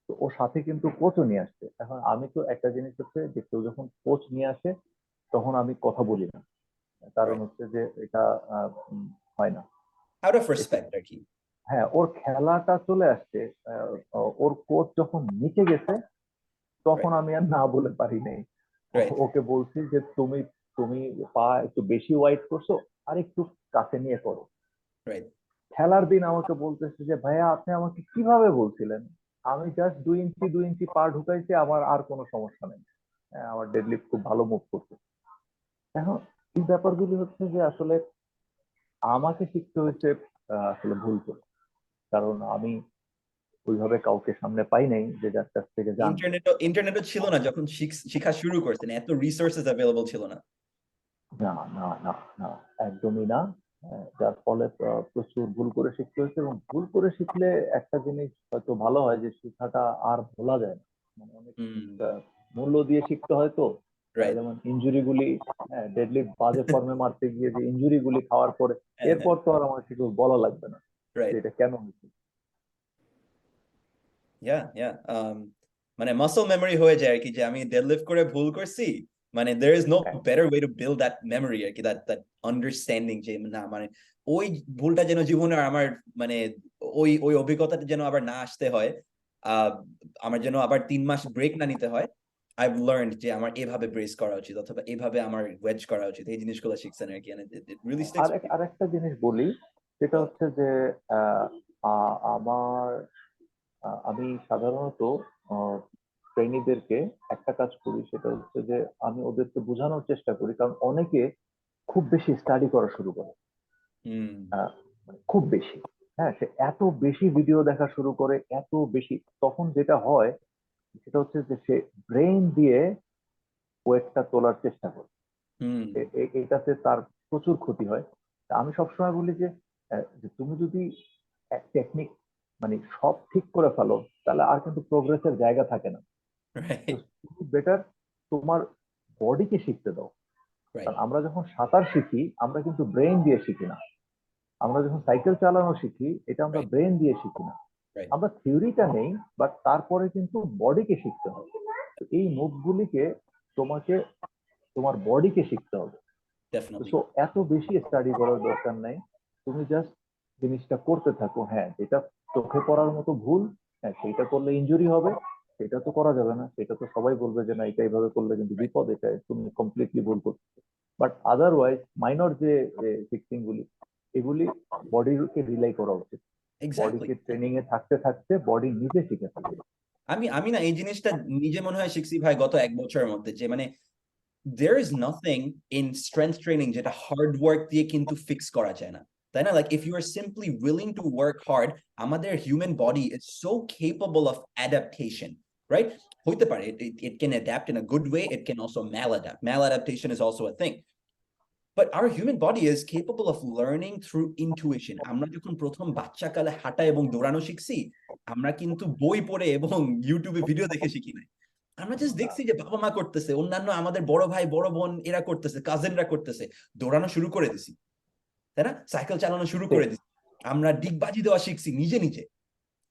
তো ওর সাথে কিন্তু কোচও নিয়ে আসছে। এখন আমি তো একটা জিনিস হচ্ছে যে কেউ যখন কোচ নিয়ে আসে তখন আমি কথা বলি না, কারণ Right. হচ্ছে যে এটা হয় না। Out of respect আর কি। হ্যাঁ, ওর খেলাটা চলে আসছে। ওর কোচ যখন নিচে গেছে তখন Right. আমি আর না বলে পারি নাই। Right. ওকে বলছি যে তুমি তুমি পা একটু বেশি ওয়াইড করছো, আর একটু কাছে নিয়ে করো। Right. খেলার দিন আমাকে বলতেছে যে ভাইয়া আপনি আমাকে কিভাবে বলছিলেন, আমি জাস্ট 2 ইঞ্চি পা ঢুকাইছি, আমার আর কোনো সমস্যা নেই। হ্যাঁ, আমার ডেডলিফট খুব ভালো মুভ করছে। এখন এই ব্যাপারগুলি হচ্ছে যে আসলে আমাকে শিখতে হয়েছে আসলে ভুল করে, কারণ আমি ওইভাবে কাউকে সামনে পাই নাই যে যার কাছ থেকে জানবো। ইন্টারনেটও ছিল না যখন শিখা শুরু করতেন, এত রিসোর্সেস অ্যাভেলেবল ছিল না। না না না না, একদমই না। যার ফলে প্রচুর ভুল করে শিখতে হয়েছে, এবং ভুল করে শিখলে একটা জিনিস হয়তো ভালো হয় যে শেখাটা আর ভোলা যায় না। মানে অনেক মূল্য দিয়ে শিখতে হয় তো। রাইট। যেমন ইনজুরি গুলি, ডেডলিফট বাজে ফর্মে মারতে গিয়ে যে ইনজুরি গুলি খাওয়ার পরে এরপর তো আর আমার কিছু বলা লাগবে না যে রাইট। এটা কেন হয়েছে। ইয়া মানে মাসল মেমোরি হয়ে যায় আর কি, যে আমি ডেডলিফট করে ভুল করছি, মানে there is no হ্যাঁ, better way to build that memory আর কি, that understanding যে না মানে ওই ভুলটা যেন জীবনে আমার মানে ওই ওই অভিজ্ঞতাটা যেন আবার না আসতে হয়, আমার যেন আবার 3 মাস ব্রেক না নিতে হয়। I've learned যে আমার এভাবে ব্রেস করা উচিত, অথবা এভাবে আমার ওয়েজ করা উচিত, এই জিনিসগুলো শিখছেন আর কি, and it really sticks with you. আর একটা জিনিস বলি, সেটা হচ্ছে যে আহ, আমার আমি সাধারণত ট্রেনিদেরকে একটা কাজ করি, সেটা হচ্ছে যে আমি ওদেরকে বোঝানোর চেষ্টা করি, কারণ অনেকে খুব বেশি স্টাডি করা শুরু করে। মানে খুব বেশি। হ্যাঁ, সে এত বেশি ভিডিও দেখা শুরু করে, এত বেশি, তখন যেটা হয় সেটা হচ্ছে যে সে ব্রেইন দিয়ে ওয়েটটা তোলার চেষ্টা করে। এটাতে তার প্রচুর ক্ষতি হয়। তা আমি সবসময় বলি যে তুমি যদি এক টেকনিক মানে সব ঠিক করে ফেলো, তাহলে আর কিন্তু প্রোগ্রেসের জায়গা থাকে না। Right. বেটার তোমার বডিকে শিখতে দাও। Right. কারণ আমরা যখন সাঁতার শিখি আমরা কিন্তু ব্রেন দিয়ে শিখি না। আমরা যখন সাইকেল চালানো শিখি এটা আমরা Right. ব্রেন দিয়ে শিখি না। Right. আমরা থিওরিটা নেই, বাট তারপরে কিন্তু বডিকে শিখতে হবে। তো এই মুভগুলিকে তোমাকে তোমার বডিকে শিখতে হবে। Definitely. সো এত বেশি স্টাডি করার দরকার নাই, তুমি জাস্ট জিনিসটা করতে থাকো। হ্যাঁ, যেটা চোখে পড়ার মতো ভুল, হ্যাঁ সেটা করলে ইনজুরি হবে, সেটা তো করা যাবে না, সেটা তো সবাই বলবে যে না এটা এইভাবে করলে কিন্তু Right. বিপদ, এটা তুমি কমপ্লিটলি ভুল করছো। বাট আদারওয়াইজ মাইনর যে ফিক্সিং গুলি, এগুলি বডিকে রিলাই করা উচিত। Exactly. বডিকে ট্রেনিং এ থাকতে থাকতে বডি নিজে শিখে ফেলবে। আমি আমি না এই জিনিসটা নিজে মনে হয় শিখছি ভাই গত 1 বছরের মধ্যে, যে মানে there is nothing in strength training যেটা হার্ড ওয়ার্ক দিয়ে কিন্তু ফিক্স করা যায় না, তাই না? Like if you are simply willing to work hard, আমাদের human body is so capable of adaptation, right? হইতে পারে it can adapt in a good way, it can also maladapt. Maladaptation is also a thing. But our human body is capable of learning through intuition. আমরা যখন প্রথম বাচ্চাকালে হাঁটা এবং দৌড়ানো শিখছি, আমরা কিন্তু বই পড়ে এবং ইউটিউবে ভিডিও দেখে শিখি নাই। আমরা জাস্ট দেখছি যে বাবা মা করতেছে, অন্যান্য আমাদের বড় ভাই বড় বোন এরা করতেছে, কাজিনরা করতেছে, দৌড়ানো শুরু করে দিছি, তাই না? সাইকেল চালানো শুরু করে দিছি, আমরা ডিগবাজি দেওয়া শিখছি নিজে নিজে।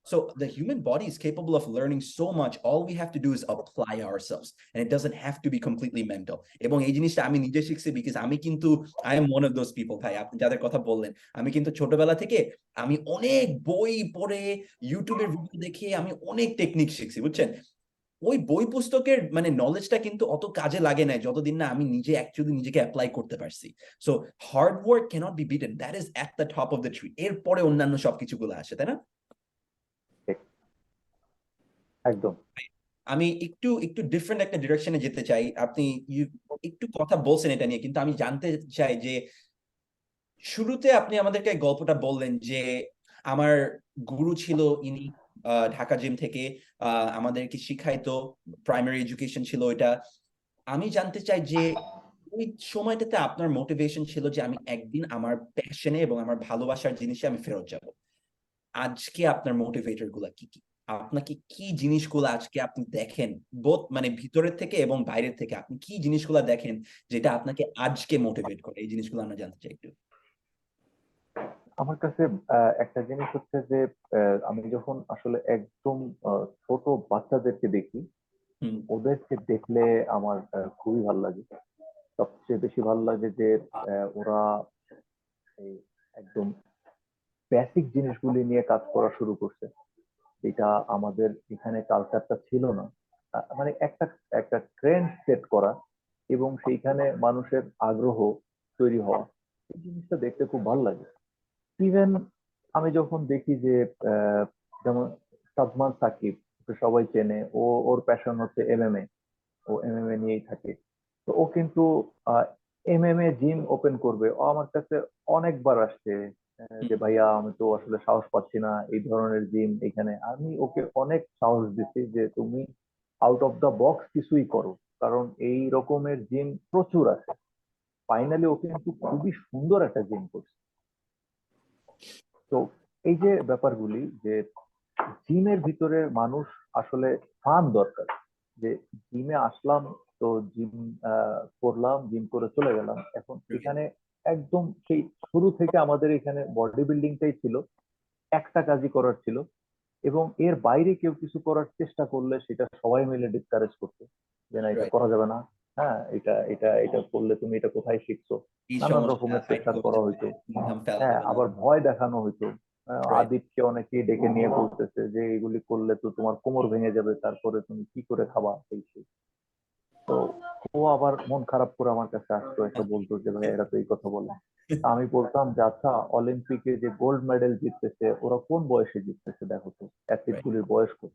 So the human body is capable of learning so much. All we have to do is apply ourselves, and it doesn't have to be completely mental. এবং এই জিনিসটা আমি নিজে শিখছি, because আমি কিন্তু I am one of those people ভাই, আপনি যাদের কথা বললেন, আমি কিন্তু ছোটবেলা থেকে আমি অনেক বই পড়ে ইউটিউবের ভিডিও দেখে আমি অনেক টেকনিক শিখছি, বুঝছেন? ওই বই পুস্তকের মানে নলেজটা কিন্তু অত কাজে লাগে না যতদিন না আমি নিজে অ্যাকচুয়ালি নিজেকে অ্যাপ্লাই করতে পারছি। So hard work can't be beaten, that is at the top of the tree, এরপরে অন্যান্য সবকিছুগুলো আসে, তাই না? একদম। আমি একটু একটু ডিফারেন্ট একটা ডিরেকশনে যেতে চাই। আপনি একটু কথা বলছেন এটা নিয়ে, কিন্তু আমি জানতে চাই যে শুরুতে আপনি আমাদেরকে গল্পটা বললেন যে আমার গুরু ছিল ইনি ঢাকা জিম থেকে আমাদেরকে শিখাইতো, প্রাইমারি এডুকেশন ছিল ওইটা। আমি জানতে চাই যে ওই সময়টাতে আপনার মোটিভেশন ছিল যে আমি একদিন আমার প্যাশনে এবং আমার ভালোবাসার জিনিসে আমি ফেরত যাব। আজকে আপনার মোটিভেটর গুলা কি কি? আপনাকে কি জিনিসগুলো আজকে আপনি দেখেন, বোথ মানে ভিতরের থেকে এবং বাইরের থেকে আপনি কি জিনিসগুলো দেখেন যেটা আপনাকে আজকে মোটিভেট করে? এই জিনিসগুলো আমরা জানতে চাই একটু। আমার কাছে একটা জিনিস হচ্ছে যে আমি যখন আসলে একদম ছোট বাচ্চাদেরকে দেখি, হুম। ওদেরকে দেখলে আমার খুবই ভালো লাগে। সবচেয়ে বেশি ভালো লাগে যে ওরা এই একদম বেসিক জিনিসগুলি নিয়ে কাজ করা শুরু করছে, এটা আমাদের এখানে কালচারটা ছিল না। মানে একটা একটা ট্রেন্ড সেট করা এবং সেইখানে মানুষের আগ্রহ তৈরি হওয়া, এই জিনিসটা দেখতে খুব ভালো লাগে। ইভেন আমি যখন দেখি যে আহ, যেমন সাদমান সাকিব, ওকে সবাই চেনে, ওর প্যাশন হচ্ছে এমএমএ, ও এমএমএ নিয়েই থাকে। তো ও কিন্তু এমএমএ জিম ওপেন করবে, ও আমার কাছে অনেকবার আসছে হুম। যে ভাইয়া আমি তো আসলে সাহস পাচ্ছি না এই ধরনের জিম এখানে। আমি ওকে অনেক সাহস দিচ্ছি যে তুমি আউট অফ দা বক্স কিছুই করো, কারণ এই রকমের জিম প্রচুর আছে। ফাইনালি ও কিন্তু খুবই সুন্দর একটা জিম করছে। তো এই যে ব্যাপারগুলি, যে জিমের ভিতরে মানুষ আসলে ফান দরকার, যে জিমে আসলাম তো জিম করলাম, জিম করে চলে গেলাম। এখন এখানে একদম সেই শুরু থেকে আমাদের এখানে বডি বিল্ডিংটাই ছিল, একটা কাজই করার ছিল, এবং এর বাইরে কেউ কিছু করার চেষ্টা করলে সেটা সবাই মিলে ডিসকারেজ করতো যে না এটা রাইট। করা যাবে না। হ্যাঁ, এটা এটা এটা করলে তুমি এটা কোথায় শিখছো, এই নানান সমস্যা, রকমের হাইট প্রেশার কমে করা যাবে, হইতো। ইনকাম ফেলা হ্যাঁ, হবে না। আবার ভয় দেখানো হইতো। রাইট। আদিবকে অনেকেই ডেকে নিয়ে বলতেছে যে এগুলি করলে তো তোমার কোমর ভেঙে যাবে, তারপরে তুমি কি করে খাবা, এই সেই। তো ও আবার মন খারাপ করে আমার কাছে আসতো, একটা বলতো যে ভাই এরা তো এই কথা বলে। তা আমি বলতাম যে আচ্ছা, অলিম্পিকে যে গোল্ড মেডেল জিততেছে ওরা কোন বয়সে জিততেছে দেখো তো, অ্যাথলিট রাইট। গুলির বয়স কত।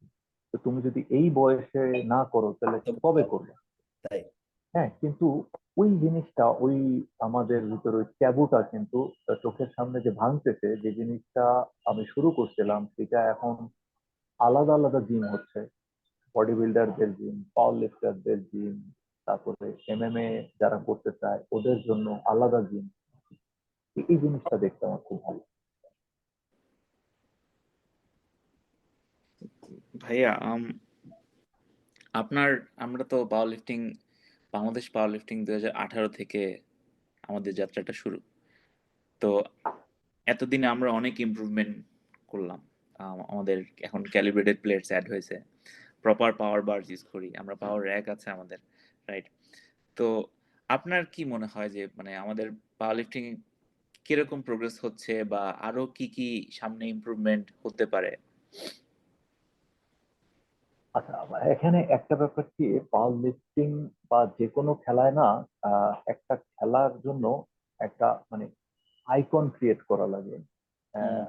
তো তুমি যদি এই বয়সে না করো তাহলে কবে করবে? তাই। হ্যাঁ, কিন্তু ওই জিনিসটা, ওই আমাদের ভিতরে ওই ট্যাবুটা কিন্তু চোখের সামনে যে ভাঙতেছে, যে জিনিসটা আমি শুরু করছিলাম সেটা এখন আলাদা আলাদা জিম হচ্ছে। বডি বিল্ডারদের জিম, পাওয়ার লিফটারদের জিম, তারপরে এমএমএ যারা করতে চায় ওদের জন্য আলাদা জিম। এই জিনিসটা দেখতে আমার খুব ভালো। ভাইয়া আপনার আমরা তো পাওয়ার লিফটিং, বাংলাদেশ পাওয়ার লিফটিং 2018 থেকে আমাদের যাত্রাটা শুরু। তো এতদিনে আমরা অনেক ইমপ্রুভমেন্ট করলাম। আমাদের এখন ক্যালিব্রেটেড প্লেটস অ্যাড হয়েছে, প্রপার পাওয়ার বার ইউজ করি আমরা, পাওয়ার র্যাক আছে আমাদের, রাইট? তো আপনার কি মনে হয় যে মানে আমাদের পাওয়ার লিফটিং কিরকম প্রোগ্রেস হচ্ছে, বা আরো কি কি সামনে ইমপ্রুভমেন্ট হতে পারে? আচ্ছা, এখানে একটা ব্যাপার কি, পাওয়ার লিফটিং বা যে কোনো খেলায় না, একটা খেলার জন্য একটা মানে আইকন ক্রিয়েট করা লাগে। হুম।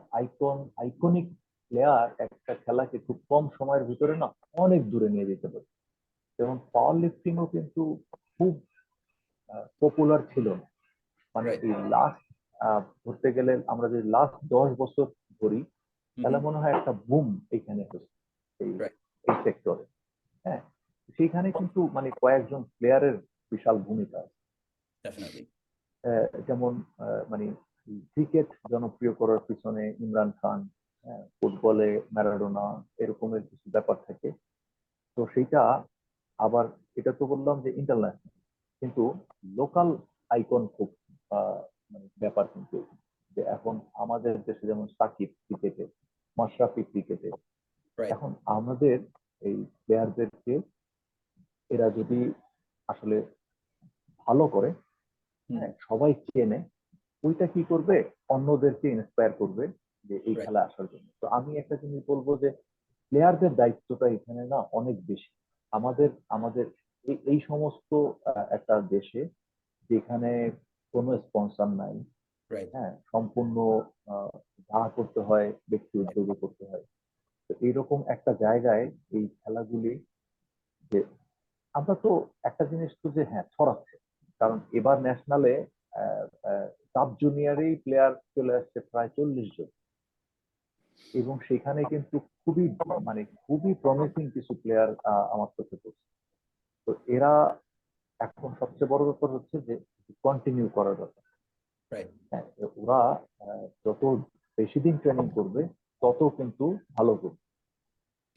আইকনিক প্লেয়ার একটা খেলাকে খুব কম সময়ের ভিতরে না অনেক দূরে নিয়ে যেতে পারে। যেমন পাওয়ার লিফটিংও কিন্তু খুব পপুলার ছিল না। মানে রাইট। এই লাস্ট ধরতে গেলে আমরা যদি লাস্ট 10 বছর ধরি, তাহলে হুম। মনে হয় একটা বুম এখানে হচ্ছে এই রাইট। এই সেক্টরে। হ্যাঁ, সেখানে কিন্তু মানে কয়েকজন প্লেয়ারের বিশাল ভূমিকা আছে। ডেফিনেটলি। যেমন মানে ক্রিকেট জনপ্রিয় করার পিছনে ইমরান খান, ফুটবলে ম্যারাডোনা, এরকমের কিছু ব্যাপার থাকে। তো সেইটা আবার, এটা তো বললাম যে ইন্টারন্যাশনাল, কিন্তু লোকাল আইকন খুব মানে ব্যাপার কিন্তু, যে এখন আমাদের দেশে যেমন সাকিব ক্রিকেটে, মাশরাফি ক্রিকেটে। রাইট। এখন আমাদের এই প্লেয়ারদেরকে এরা যদি আসলে ভালো করে, হুম। হ্যাঁ, সবাই চেনে, ওইটা কি করবে, অন্যদেরকে ইন্সপায়ার করবে যে এই রাইট। খেলা আসার জন্য। তো আমি একটা জিনিস বলবো যে প্লেয়ারদের দায়িত্বটা এখানে না অনেক বেশি। আমাদের আমাদের এই সমস্ত একটা দেশে যেখানে কোনো স্পন্সর নাই, রাইট। হ্যাঁ, সম্পূর্ণ যা করতে হয় ব্যক্তি উদ্যোগে করতে হয়। তো এইরকম একটা জায়গায় এই খেলাগুলি, যে আমরা তো একটা জিনিস তো যে হ্যাঁ ছড়াচ্ছে, কারণ এবার ন্যাশনালে সাব জুনিয়রেই প্লেয়ার চলে আসছে প্রায় 40 জন, এবং সেখানে কিন্তু খুবই মানে খুবই প্রমিসিং কিছু প্লেয়ার আমার চোখে পড়ছে। তো এরা এখন সবচেয়ে বড় ব্যাপার হচ্ছে যে কন্টিনিউ করার ব্যাপার। রাইট। হ্যাঁ, ওরা যত বেশি দিন ট্রেনিং করবে তত কিন্তু ভালো করবে।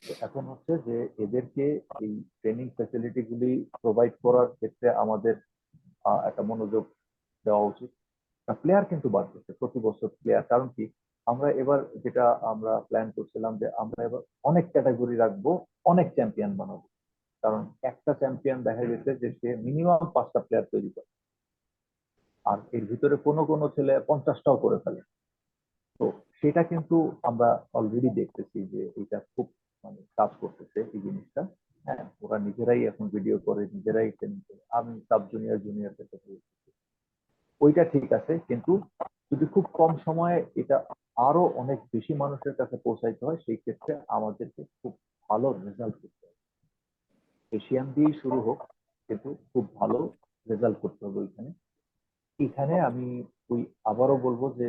তো এখন হচ্ছে যে এদেরকে এই ট্রেনিং ফ্যাসিলিটি গুলি প্রোভাইড করার ক্ষেত্রে আমাদের একটা মনোযোগ দেওয়া উচিত। প্লেয়ার কিন্তু বাড়তেছে প্রতি বছর প্লেয়ার, কারণ কি আমরা এবার যেটা আমরা প্ল্যান করছিলাম যে আমরা এবার অনেক ক্যাটাগরি রাখবো, অনেক চ্যাম্পিয়ন বানাবো। কারণ একটা চ্যাম্পিয়ন দেখা গেছে যে সে মিনিমাম 5টা প্লেয়ার তৈরি করে, আর এর ভিতরে কোনো কোনো ছেলে 50টাও করে ফেলে। তো সেটা কিন্তু আমরা অলরেডি দেখতেছি যে এটা খুব মানে কাজ করতেছে এই জিনিসটা। হ্যাঁ, ওরা নিজেরাই এখন ভিডিও করে, নিজেরাই ট্রেনিং করে। আমি সাব জুনিয়র জুনিয়র থেকে বলতেছি, ওইটা ঠিক আছে, কিন্তু যদি খুব কম সময়ে এটা আরো অনেক বেশি মানুষের কাছে পৌঁছাইতে হয়, সেই ক্ষেত্রে আমাদেরকে খুব ভালো রেজাল্ট করতে হবে। এশিয়ান দিয়েই শুরু হোক, কিন্তু খুব ভালো রেজাল্ট করতে হবে ওইখানে। এখানে আমি ওই আবারও বলবো যে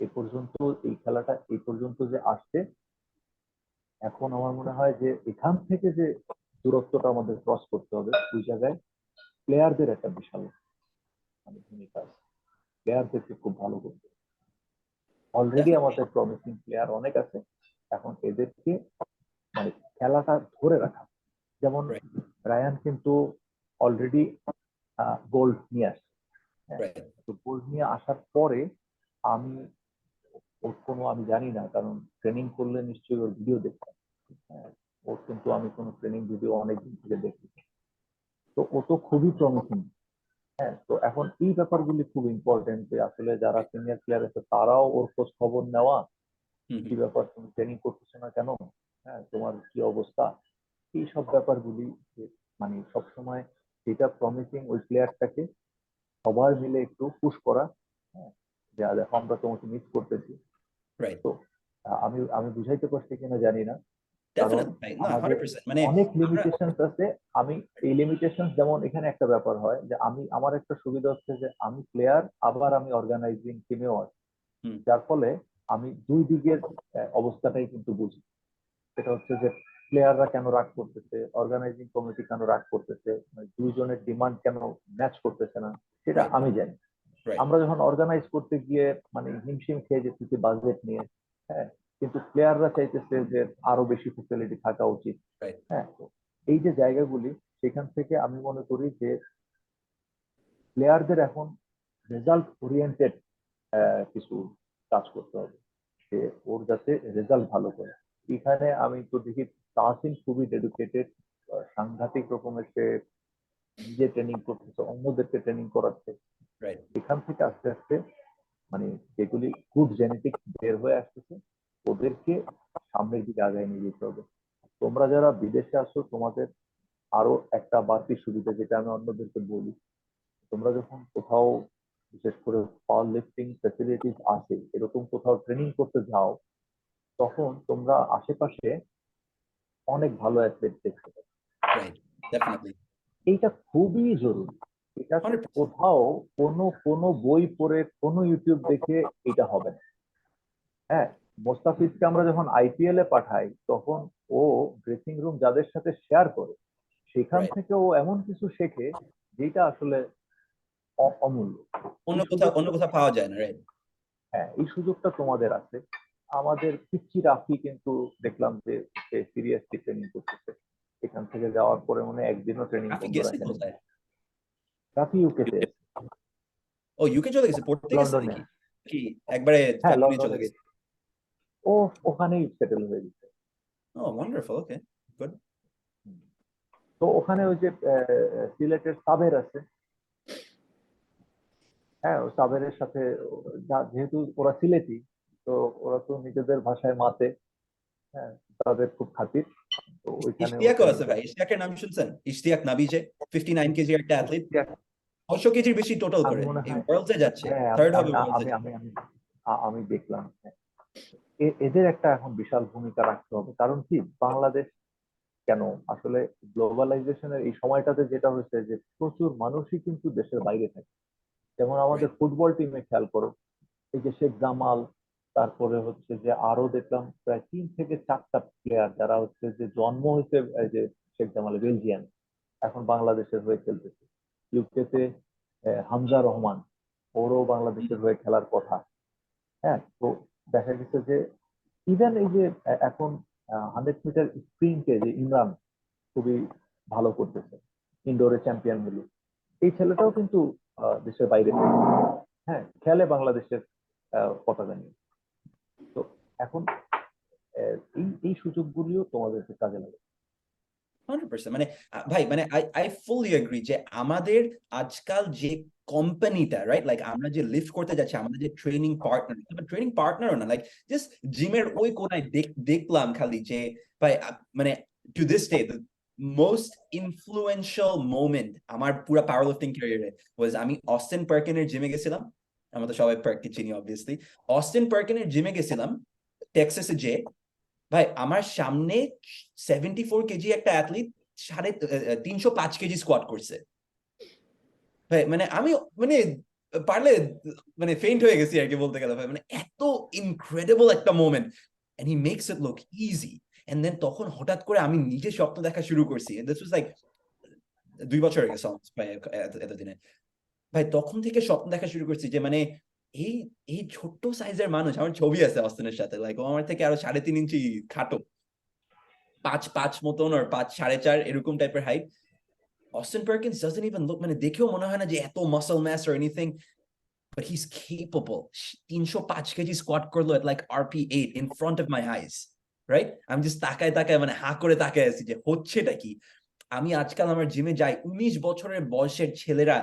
এ পর্যন্ত এই খেলাটা এই পর্যন্ত যে আসছে, এখন আমার মনে হয় যে এখান থেকে যে দূরত্বটা আমাদের ক্রস করতে হবে, ওই জায়গায় প্লেয়ারদের একটা বিশাল মানে ভূমিকা আছে। প্লেয়ারদেরকে খুব ভালো করতে হবে। Already Definitely. আমাদের প্রমিসিং প্লেয়ার অনেক আছে, এখন এদেরকে মানে খেলাটা ধরে রাখা। যেমন Right, রায়ান কিন্তু অলরেডি গোল্ড নিয়ে আসছে। হ্যাঁ, right. তো গোল্ড নিয়ে আসার পরে আমি ওর কোনো আমি জানি না, কারণ ট্রেনিং করলে নিশ্চয়ই ওর ভিডিও দেখতাম। হ্যাঁ, ওর কিন্তু আমি কোনো ট্রেনিং ভিডিও অনেকদিন থেকে দেখি। তো ও তো খুবই প্রমিসিং। হ্যাঁ, তো এখন এই ব্যাপারগুলি খুব ইম্পর্টেন্ট যে আসলে যারা সিনিয়র প্লেয়ার আছে তারাও ওর খোঁজ খবর নেওয়া, Mhm. কি ব্যাপার তুমি ট্রেনিং করতেছো না কেন, হ্যাঁ তোমার কি অবস্থা, এই সব ব্যাপারগুলি যে মানে সবসময় যেটা প্রমিসিং ওই প্লেয়ারটাকে সবাই মিলে একটু পুশ করা। হ্যাঁ, যে দেখো আমরা তোমাকে মিস করতেছি। Right. তো আমি আমি বুঝাইতে পারছি কিনা জানি না, কারণ Definitely, ভাই। না, আমাদের 100%, মানে অনেক আমরা লিমিটেশনস আছে। আমি এই লিমিটেশন, যেমন এখানে একটা ব্যাপার হয় যে আমি আমার একটা সুবিধা হচ্ছে যে আমি প্লেয়ার, আবার আমি অর্গানাইজিং টিমেও আছি, হুম, যার ফলে আমি দুই দিকের অবস্থাটাই কিন্তু বুঝি। সেটা হচ্ছে যে প্লেয়াররা কেন রাগ করতেছে, অর্গানাইজিং কমিটি কেন রাগ করতেছে, মানে দুইজনের ডিমান্ড কেন ম্যাচ করতেছে না, সেটা right, আমি জানি। right, আমরা যখন অর্গানাইজ করতে গিয়ে মানে হিমশিম খেয়ে যেতেছি বাজেট নিয়ে, হ্যাঁ, কিন্তু প্লেয়াররা চাইতেছে যে আরো বেশি ফেসিলিটি থাকা উচিত। right. হ্যাঁ, তো এই যে জায়গাগুলি, সেখান থেকে আমি মনে করি যে প্লেয়ারদের এখন রেজাল্ট ওরিয়েন্টেড কিছু কাজ করতে হবে, যে ওর যাতে রেজাল্ট ভালো করে। এখানে আমি তো দেখি তাহসিন খুবই ডেডিকেটেড, সাংঘাতিক রকমের সে নিজে ট্রেনিং করতেছে, অন্যদেরকে ট্রেনিং করাচ্ছে। Right. এখান থেকে আস্তে আস্তে মানে যেগুলি গুড জেনেটিক বের হয়ে আসতেছে, ওদেরকে সামনের দিকে আগায় নিয়ে যেতে হবে। তোমরা যারা বিদেশে আসো, তোমাদের আরো একটা বাড়তি সুবিধা যেটা আমি অন্যদেরকে বলি, তোমরা যখন কোথাও বিশেষ করে পাওয়ার লিফটিং ফ্যাসিলিটিস আছে, এরকম কোথাও ট্রেনিং করতে যাও, তখন তোমরা আশেপাশে অনেক ভালো অ্যাথলেট দেখতে পাবে। Right. Definitely. এইটা খুবই জরুরি। এটা 100%. কোথাও কোনো কোনো বই পড়ে, কোনো ইউটিউব দেখে এটা হবে না। হ্যাঁ, মোস্তাফিজকে আমরা যখন আইপিএল এ পাঠাই, তখন ও ড্রেসিং রুম যাদের সাথে শেয়ার করে, সেখান Right. থেকে ও এমন কিছু শেখে যেটা আসলে অমূল্য। অন্য এই কোথাও অন্য সুযোগটা, কোথাও পাওয়া যায় না, রাইট? হ্যাঁ এই সুযোগটা তোমাদের আছে। আমাদের পিচ্চি রাফি কিন্তু দেখলাম যে সে সিরিয়াসলি ট্রেনিং করতেছে, এখান থেকে যাওয়ার পরে মনে হয় একদিনও ট্রেনিং আপনি বন্ধ গেছে রাখেনি। কোথায়? রাফি ইউকেতে, ও, ইউকে চলে গেছে, পড়তে গেছে লন্ডনে। নাকি? কি একবারে হ্যাঁ, ফ্যামিলি নিয়ে চলে লন্ডনে গেছে? গেছে। ও ওখানেই সেটেল হয়ে গেছে। ও, ওয়ান্ডারফুল, ওকে, গুড। তো ওখানে ওই যে সিলেটের সাবের আছে, হ্যাঁ ও সাবেরের সাথে যেহেতু ওরা সিলেটি, তো ওরা তো নিজেদের ভাষায় মাতে। হ্যাঁ, তাদের খুব খাতির। তো ওইখানে ও ইশতিয়াকও ট্রেনিং আছে ভাই, করছে। ইশতিয়াকের নাম শুনছেন? ইশতিয়াক নাবি, যে 59 কেজি একটা অ্যাথলিট, ইশতিয়াক, 600 কেজির বেশি টোটাল আমি করে, মনে এই হয়, ওয়ার্ল্ডসে যাচ্ছে, হ্যাঁ থার্ড আমি হবে ওয়ার্ল্ডসে আমি যাচ্ছে। আমি আমি আমি দেখলাম। হ্যাঁ, এদের একটা এখন বিশাল ভূমিকা রাখতে হবে, কারণ কি বাংলাদেশ কেন আসলে গ্লোবালাইজেশনের এই সময়টাতে যেটা হয়েছে যে প্রচুর মানুষই কিন্তু দেশের বাইরে থাকে। যেমন আমাদের রাইট। ফুটবল টিমে খেয়াল করো, এই যে শেখ জামাল, তারপরে হচ্ছে যে আরো দেখলাম প্রায় 3 থেকে 4টা প্লেয়ার যারা হচ্ছে যে জন্ম হয়েছে এই যে শেখ জামাল বেলজিয়ান, এখন বাংলাদেশের হয়ে খেলতেছে। ইউকেতে হামজা রহমান, ওরও বাংলাদেশের হয়ে খেলার কথা। হ্যাঁ, তো দেখা গেছে যে ইভেন এই যে এখন 100 মিটার স্প্রিন্টে যে ইমরান খুবই ভালো করতেছে, ইনডোরে চ্যাম্পিয়ন হলো, এই ছেলেটাও কিন্তু দেশের বাইরে থেকে, হ্যাঁ, খেলে বাংলাদেশের পতাকা নিয়ে। তো এখন এই এই সুযোগগুলিও তোমাদেরকে কাজে লাগে। 100% মানে ভাই মানে আই ফুলি এগ্রি যে আমাদের আজকাল যে কোম্পানিটা রাইট লাইক আমরা যে লিফট করতে যাচ্ছি, আমাদের যে ট্রেনিং পার্টনারও না, লাইক জাস্ট জিমের ওই কোনায় দেখলাম খালি যে ভাই মানে to this day most influential moment আমার পুরো পাওয়ার লিফটিং ক্যারিয়ারে ওয়াজ আমি অস্টিন পার্কিনের জিমে গেছিলাম। আমরা তো সবাই পার্ককে চিনি অবভিয়াসলি। অস্টিন পার্কিনের জিমে গেছিলাম টেক্সাসে যে, ভাই আমার সামনে 74 কেজি একটা অ্যাথলিট 305 কেজি স্কোয়াট করছে। ভাই মানে আমি মানে পারলে মানে ফেইন্ট হয়ে গেছি আর কি বলতে গেলে। ভাই মানে এত ইনক্রেডিবল একটা moment and he makes it look easy. And then তখন হঠাৎ করে আমি নিজে স্বপ্ন দেখা শুরু করছি। দিস ওয়াজ লাইক 2 বছর আগে ভাই এতদিনে। ভাই তখন থেকে স্বপ্ন দেখা শুরু করছি যে মানে এই এই ছোট্ট সাইজের মানুষ, আমার ছবি আছে অস্তিনের সাথে, লাইক ও আমার থেকে আরো 3.5 ইঞ্চি খাটো, 5'5" মতন আর 5.5 এরকম টাইপের height. Austin Perkins doesn't even look মানে দেখেও মনে হয় না যে এত muscle mass or anything, but he's capable. 305 KG squat করলো at like RP8 in front of my eyes, right? আমি just তাকায় মানে হা করে তাকায় আছি যে হচ্ছেটা কি। আমি আজকাল আমার জিমে যাই, 19 বছরের বয়সের ছেলেরা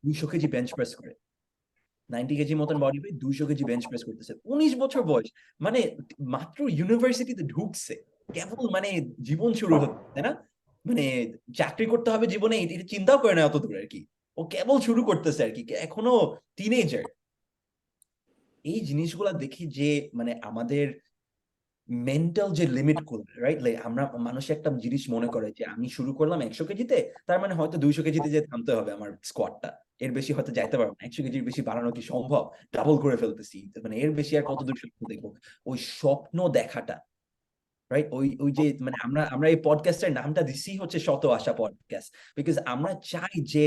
200 কেজি বেঞ্চ প্রেস করে, 90 কেজি মতন body weight, 200 KG bench press করতেছে, 19 বছর বয়স। মানে মাত্র ইউনিভার্সিটিতে ঢুকছে, কেবল মানে জীবন শুরু হচ্ছে, তাই না? মানে চাকরি করতে হবে জীবনে এটা চিন্তাও করে না অত দূর আর কি। ও কেবল শুরু করতেছে আর কি, এখনো টিনেজার। এই জিনিসগুলা দেখি যে মানে আমাদের মেন্টাল যে লিমিট গুলো, রাইট? লাইক আমরা মানুষ একটা জিনিস মনে করে যে আমি শুরু করলাম 100 কেজিতে, তার মানে হয়তো 200 কেজিতে যে থামতে হবে আমার স্কোয়াডটা, এর বেশি হয়তো যাইতে পারবো না। 100 কেজির বেশি বাড়ানো কি সম্ভব? ডাবল করে ফেলতেছি, মানে এর বেশি আর কত দূর স্বপ্ন দেখবো? ওই স্বপ্ন দেখাটা, রাইট? ওই ওই যে মানে আমরা আমরা এই পডকাস্টের নামটা দিছি হচ্ছে শত আশা পডকাস্ট, বিকজ আমরা চাই যে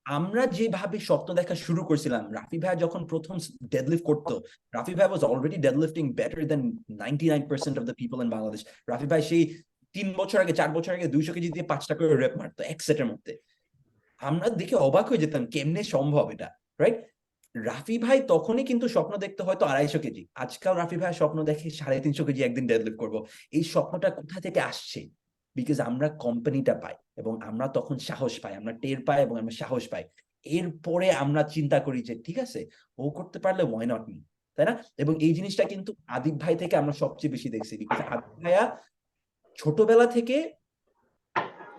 আমরা যেভাবে স্বপ্ন দেখা শুরু করছিলাম, রাফি ভাই যখন প্রথম ডেডলিফট করতো, রাফি ভাই was already deadlifting better then 99% of the people in Bangladesh. Rafi ভাই সেই 3 বছর আগে 4 বছর আগে 200 কেজি দিয়ে 5টা করে রেপ মারতো এক সেটের মধ্যে। আমরা দেখে অবাক হয়ে যেতাম কেমনে সম্ভব এটা, রাইট? রাফি ভাই তখনই কিন্তু স্বপ্ন দেখতে হয়তো 250 কেজি, আজকাল রাফি ভাই স্বপ্ন দেখে 350 কেজি একদিন ডেডলিফট করবো। এই স্বপ্নটা কোথা থেকে আসছে? বিকজ আমরা কোম্পানিটা পাই এবং আমরা তখন সাহস পাই, আমরা টের পাই এবং আমরা সাহস পাই। এরপরে আমরা চিন্তা করি যে ঠিক আছে, ও করতে পারলে ওয়াই নট মি, তাই না? এবং এই জিনিসটা কিন্তু আদিব ভাই থেকে আমরা সবচেয়ে বেশি দেখছি, বিকজ আদিব ভাইয়া ছোটবেলা থেকে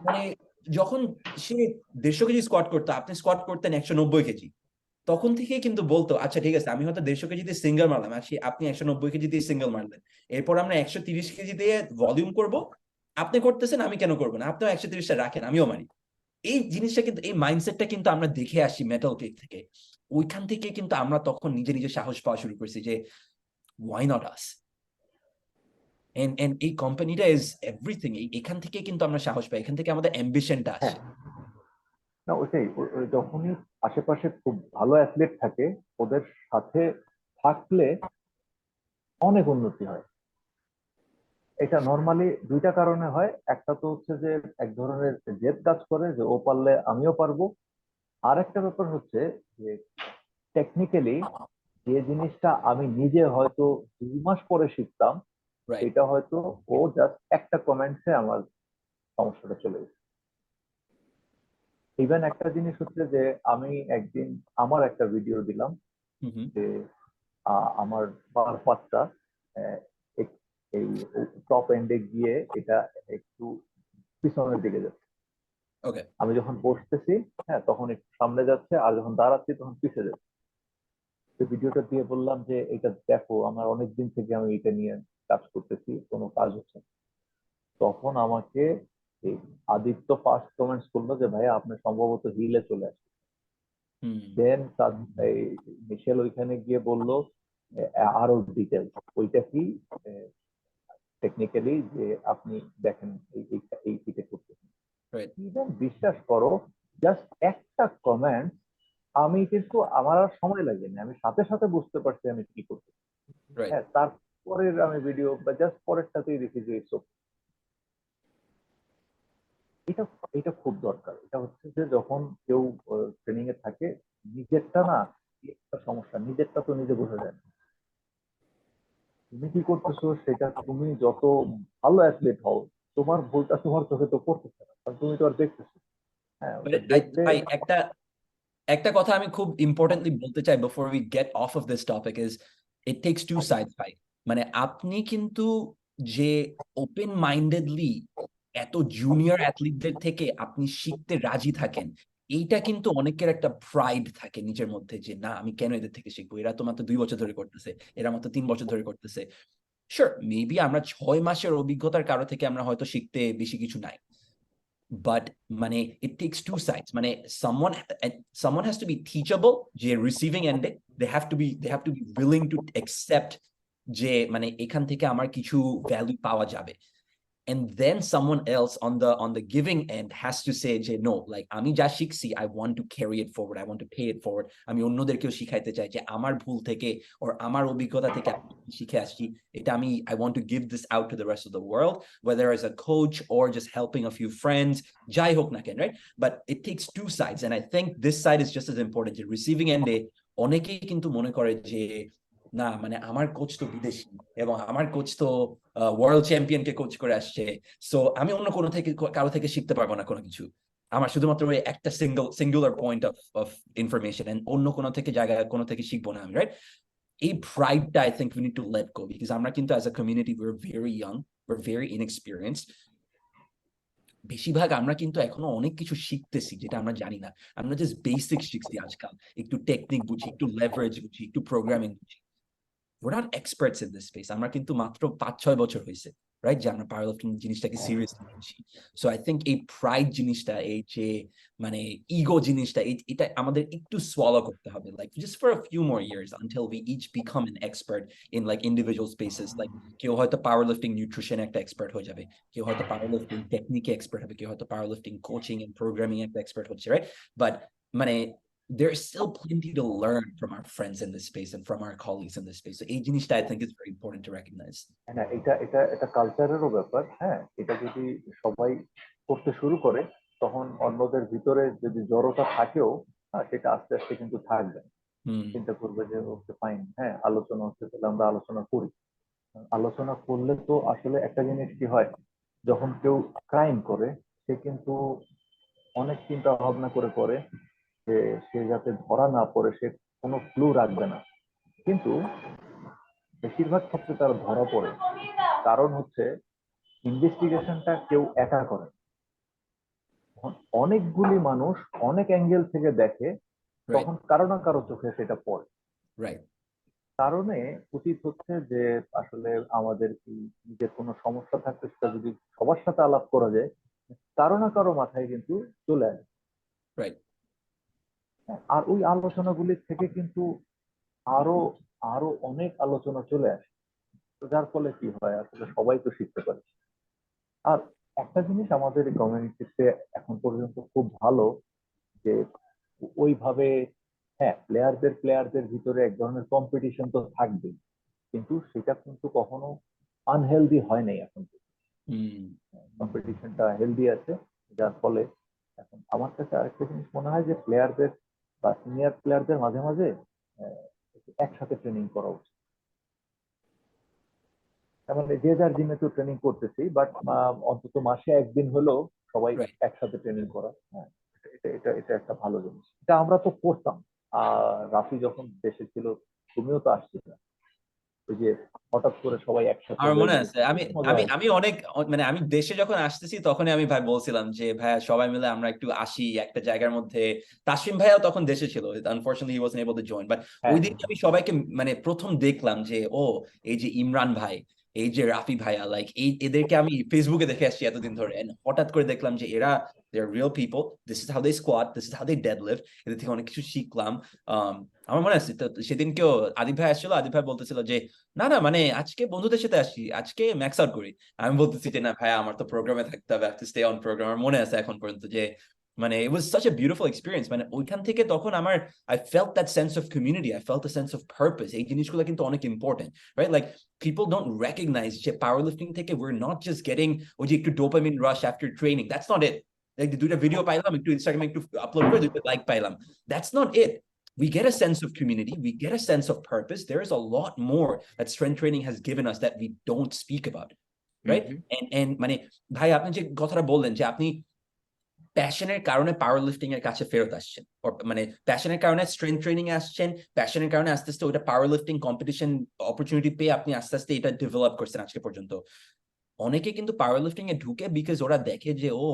মানে যখন সে 150 কেজি স্কোয়াট করতো, আপনি স্কোয়াট করতেন 190 কেজি, তখন থেকে কিন্তু বলতো আচ্ছা ঠিক আছে, আমি হয়তো 150 কেজিতে সিঙ্গেল মারলাম, আপনি 190 কেজি দিয়ে সিঙ্গেল মারলেন, এরপর আমরা 130 কেজি দিয়ে ভলিউম করব, আপনি করতেছেন আমি কেন করবো না, আপনিও 130টা রাখেন আমিও মারি। এই জিনিসটা কিন্তু, এই মাইন্ডসেটটা কিন্তু আমরা দেখে আসি মেটাল কেক থেকে। ওইখান থেকে কিন্তু আমরা তখন নিজে নিজে সাহস পাওয়া শুরু করছি যে ওয়াই নট আস। এন্ড এই কোম্পানিটা ইজ এভরিথিং। এখান থেকে কিন্তু আমরা সাহস পাই, এখান থেকে আমাদের অ্যাম্বিশনটা হ্যাঁ, আসে। না ওইটাই, যখনই আশেপাশে খুব ভালো অ্যাথলেট থাকে ওদের সাথে থাকলে অনেক উন্নতি হয়। এটা নর্মালি দুইটা কারণে হয়, একটা তো হচ্ছে যে এক ধরনের জেদ কাজ করে যে ও পারলে আমিও পারবো। আর একটা ব্যাপার হচ্ছে যে টেকনিক্যালি যে জিনিসটা আমি নিজে হয়তো 2 মাস পরে শিখতাম, রাইট। এটা হয়তো ও জাস্ট একটা কমেন্টসে আমার সমস্যাটা চলে গেছে। ইভেন একটা জিনিস হচ্ছে যে আমি একদিন আমার একটা ভিডিও দিলাম হুম হুম। যে আমার পারপাসটা এই টপ এন্ডে গিয়ে এটা একটু পিছনের দিকে যাচ্ছে। ওকে। আমি যখন বসতেছি, হ্যাঁ, তখন একটু সামনে যাচ্ছে, আর যখন দাঁড়াচ্ছি তখন পিছিয়ে যাচ্ছে। তো ভিডিওটা দিয়ে বললাম যে এটা দেখো, আমার অনেকদিন থেকে আমি এটা নিয়ে কাজ করতেছি, কোনো কাজ হচ্ছে না। তখন আমাকে এই আদিত্য ফার্স্ট কমেন্টস করলো যে ভাইয়া আপনি সম্ভবত হিলে চলে আসেন। হুম। দেন এই মিশেল ওইখানে গিয়ে বলল আরো ডিটেলস, ওইটা কি টেকনিক্যালি যে আপনি দেখেন এই দিকে করতেছেন। রাইট। ইভেন বিশ্বাস করো, জাস্ট একটা কমেন্ট আমি কিন্তু আমার আর সময় লাগেনি, আমি সাথে সাথে বুঝতে পারছি আমি কি করছি। রাইট। হ্যাঁ, তার পরের আমি ভিডিও বা জাস্ট পরেরটাতেই দেখি যে এটা এটা খুব দরকার। এটা হচ্ছে যে যখন কেউ ট্রেনিং এ থাকে, নিজেরটা না, এই একটা সমস্যা, নিজেরটা তো নিজে বোঝা যায় না। তুমি কি করতেছো সেটা, তুমি যত ভালো অ্যাথলিট হও, তোমার ভুলটা তোমার চোখে তো পড়তেছে না, কারণ তুমি তো আর দেখতেছো। হ্যাঁ, ওটা দেখলে। ভাই একটা একটা কথা আমি খুব ইম্পর্টেন্টলি বলতে চাই before we get off off this topic is it takes two sides ভাই। মানে আপনি কিন্তু যে ওপেন মাইন্ডেডলি এত জুনিয়র অ্যাথলিটদের থেকে আপনি শিখতে রাজি থাকেন, এইটা কিন্তু অনেকের একটা প্রাইড থাকে নিজের মধ্যে যে না আমি কেন এদের থেকে শিখবো, এরা তো মাত্র 2 বছর ধরে করতেছে, এরা মাত্র 3 বছর ধরে করতেছে। শিওর মেবি আমরা 6 মাসের অভিজ্ঞতার কারো থেকে আমরা হয়তো শিখতে বেশি কিছু নাই, but মানে it takes two sides. মানে someone has to be teachable, যে receiving end they have to be willing to accept যে মানে এখান থেকে আমার কিছু ভ্যালু পাওয়া যাবে, and then someone else on the giving end has to say যে no, like আমি যা শিখছি I want to carry it forward, I want to pay it forward, আমি অন্যদেরকেও শিখাইতে চাই যে আমার ভুল থেকে or আমার অভিজ্ঞতা থেকে আমি শিখে আসছি, এটা আমি I want to give this out to the rest of the world, whether as a coach or just helping a few friends, যাই হোক না কেন, right? But it takes two sides, and I think this side is just as important. যে receiving end এ অনেকেই কিন্তু মনে করে যে না মানে আমার কোচ তো বিদেশি এবং আমার কোচ তো ওয়ার্ল্ড চ্যাম্পিয়নকে কোচ করে আসছে, সো আমি অন্য কোনো থেকে কারো থেকে শিখতে পারবো না কোনো কিছু, আমার শুধুমাত্র ওই একটা singular point of information, and অন্য কোনো থেকে জায়গায় কোনো থেকে শিখবো না আমি, রাইট? এই প্রাইডটা I think we need to let go, because আমরা কিন্তু as a community we are very young, we are very inexperienced. বেশিরভাগ আমরা কিন্তু এখনো অনেক কিছু শিখতেছি যেটা আমরা জানি না, আমরা জাস্ট বেসিক শিখছি আজকাল, একটু টেকনিক বুঝি, একটু লেভারেজ বুঝি, একটু প্রোগ্রামিং বুঝি, we're not experts in this space. আমরা কিন্তু মাত্র 5-6 বছর হয়েছে, রাইট, যে আমরা পাওয়ারলিফটিং জিনিসটাকে সিরিয়াসলি নিচ্ছি। সো আই থিংক এই প্রাইড জিনিসটা, এই যে মানে ইগো জিনিসটা, এটা আমাদের একটু সোয়ালো করতে হবে, like just for a few more years until we each become an expert in like individual spaces. Like কেউ হয়তো পাওয়ারলিফটিং নিউট্রিশন একটা এক্সপার্ট হয়ে যাবে, কেউ হয়তো পাওয়ারলিফটিং টেকনিকে এক্সপার্ট হবে, কেউ হয়তো পাওয়ারলিফটিং কোচিং এন্ড প্রোগ্রামিং একটা এক্সপার্ট হচ্ছে, রাইট? বাট মানে there's still plenty to learn from our friends in this space and from our colleagues in this space. So এই জিনিসটা I think is very important to recognize. হ্যাঁ, এটা এটা এটা কালচারেরও ব্যাপার। হ্যাঁ, এটা যদি সবাই করতে শুরু করে, তখন অন্যদের ভিতরে যদি জড়তা থাকেও, সেটা আস্তে আস্তে কিন্তু থাকবে। চিন্তা করবে যে ওকে ফাইন, হ্যাঁ আলোচনা হচ্ছে, তাহলে আমরা আলোচনা করি। আলোচনা করলে তো আসলে একটা জিনিস কি হয়, যখন কেউ ক্রাইম করে, সে কিন্তু অনেক চিন্তা ভাবনা করে করে যে সে যাতে ধরা না পড়ে, সে কোনো ক্লু রাখবে না। কিন্তু বেশিরভাগ ক্ষেত্রে তারা ধরা পড়ে, কারণ হচ্ছে ইনভেস্টিগেশনটা কেউ একা করে। অনেকগুলি মানুষ অনেক অ্যাঙ্গেল থেকে দেখে, তখন কারো না কারো চোখে সেটা পড়ে। রাইট। কারণে উচিত হচ্ছে যে আসলে আমাদের কি নিজের কোনো সমস্যা থাকলে সেটা যদি সবার সাথে আলাপ করা যায়, কারো না কারো মাথায় কিন্তু চলে আসে। রাইট। আর ওই আলোচনাগুলির থেকে কিন্তু আরো আরো অনেক আলোচনা চলে আসে, যার ফলে কি হয়, আসলে সবাই তো শিখতে পারে। আর একটা জিনিস আমাদের কমিউনিটিতে এখন পর্যন্ত খুব ভালো, যে ওইভাবে, হ্যাঁ প্লেয়ারদের ভিতরে এক ধরনের কম্পিটিশন তো থাকবেই, কিন্তু সেটা কিন্তু কখনো আনহেলদি হয় নাই এখন। কম্পিটিশনটা হেলদি আছে, যার ফলে এখন আমার কাছে আরেকটা জিনিস মনে হয় যে প্লেয়ারদের বা সিনিয়র প্লেয়ারদের মাঝে মাঝে একসাথে ট্রেনিং করা উচিত। মানে যে যার জিমে তো ট্রেনিং করতেছি, বাট অন্তত মাসে একদিন হলেও সবাই একসাথে ট্রেনিং করা, হ্যাঁ এটা এটা এটা একটা ভালো জিনিস। এটা আমরা তো করতাম। রাফি যখন দেশে ছিল, তুমিও তো আসছিলে, ওই যে হঠাৎ করে সবাই একসাথে আমার হয়ে মনে গেলে আছে, আমি মজা আমি হয়। আমি অনেক মানে আমি দেশে যখন আসতেছি তখনই আমি ভাই বলছিলাম যে ভাইয়া সবাই মিলে আমরা একটু আসি একটা জায়গার মধ্যে। তাসফিন ভাইয়াও তখন দেশে ছিল, unfortunately he wasn't able to join, but ওই দিন আমি সবাইকে মানে প্রথম দেখলাম যে ও এই যে ইমরান ভাই, এই যে রাফি ভাইয়া, লাইক এই এদেরকে আমি ফেসবুকে দেখে আসছি এতদিন ধরে, হঠাৎ করে দেখলাম যে এরা they are real people, this is how they squat, this is how they deadlift, এদের থেকে অনেক কিছু শিখলাম। আমার মনে আছে সেদিনকেও আদিব ভাই আসছিল, আদিব ভাই বলতেছিল যে না না মানে আজকে বন্ধুদের সাথে আসি, আজকে ম্যাক্স আউট করি। আমি বলতেছি যে না ভাই আমার তো প্রোগ্রামে থাকতে হবে, টু স্টে অন প্রোগ্রাম। আমার মনে আছে এখন পর্যন্ত যে মানে it was such a beautiful experience মানে ওইখান থেকে তখন আমার I felt that sense of community, I felt a sense of purpose. এই জিনিসগুলো কিন্তু অনেক important, right? Like people don't recognize যে powerlifting থেকে we're not just getting ওই যে একটু dopamine rush after training. That's not it. Like দুইটা ভিডিও পাইলাম, একটু ইনস্টাগ্রামে একটু আপলোড করে দুইটা লাইক পাইলাম. That's not it. We get a sense of community, we get a sense of purpose. There is a lot more that strength training has given us that we don't speak about, right? And মানে ভাই আপনি যে কথাটা বললেন যে আপনি প্যাশনের কারণে পাওয়ার lifting এর কাছে ফেরত আসছেন, মানে প্যাশনের কারণে স্ট্রেংথ ট্রেনিং এ আসছেন, প্যাশনের কারণে আস্তে আস্তে ওটা পাওয়ার লিফটিং কম্পিটিশন অপরচুনিটি পেয়ে আপনি আস্তে আস্তে এটা ডেভেলপ করছেন আজকে পর্যন্ত। অনেকে কিন্তু পাওয়ার লিফটিং এ ঢুকে বিকজ ওরা দেখে যে ও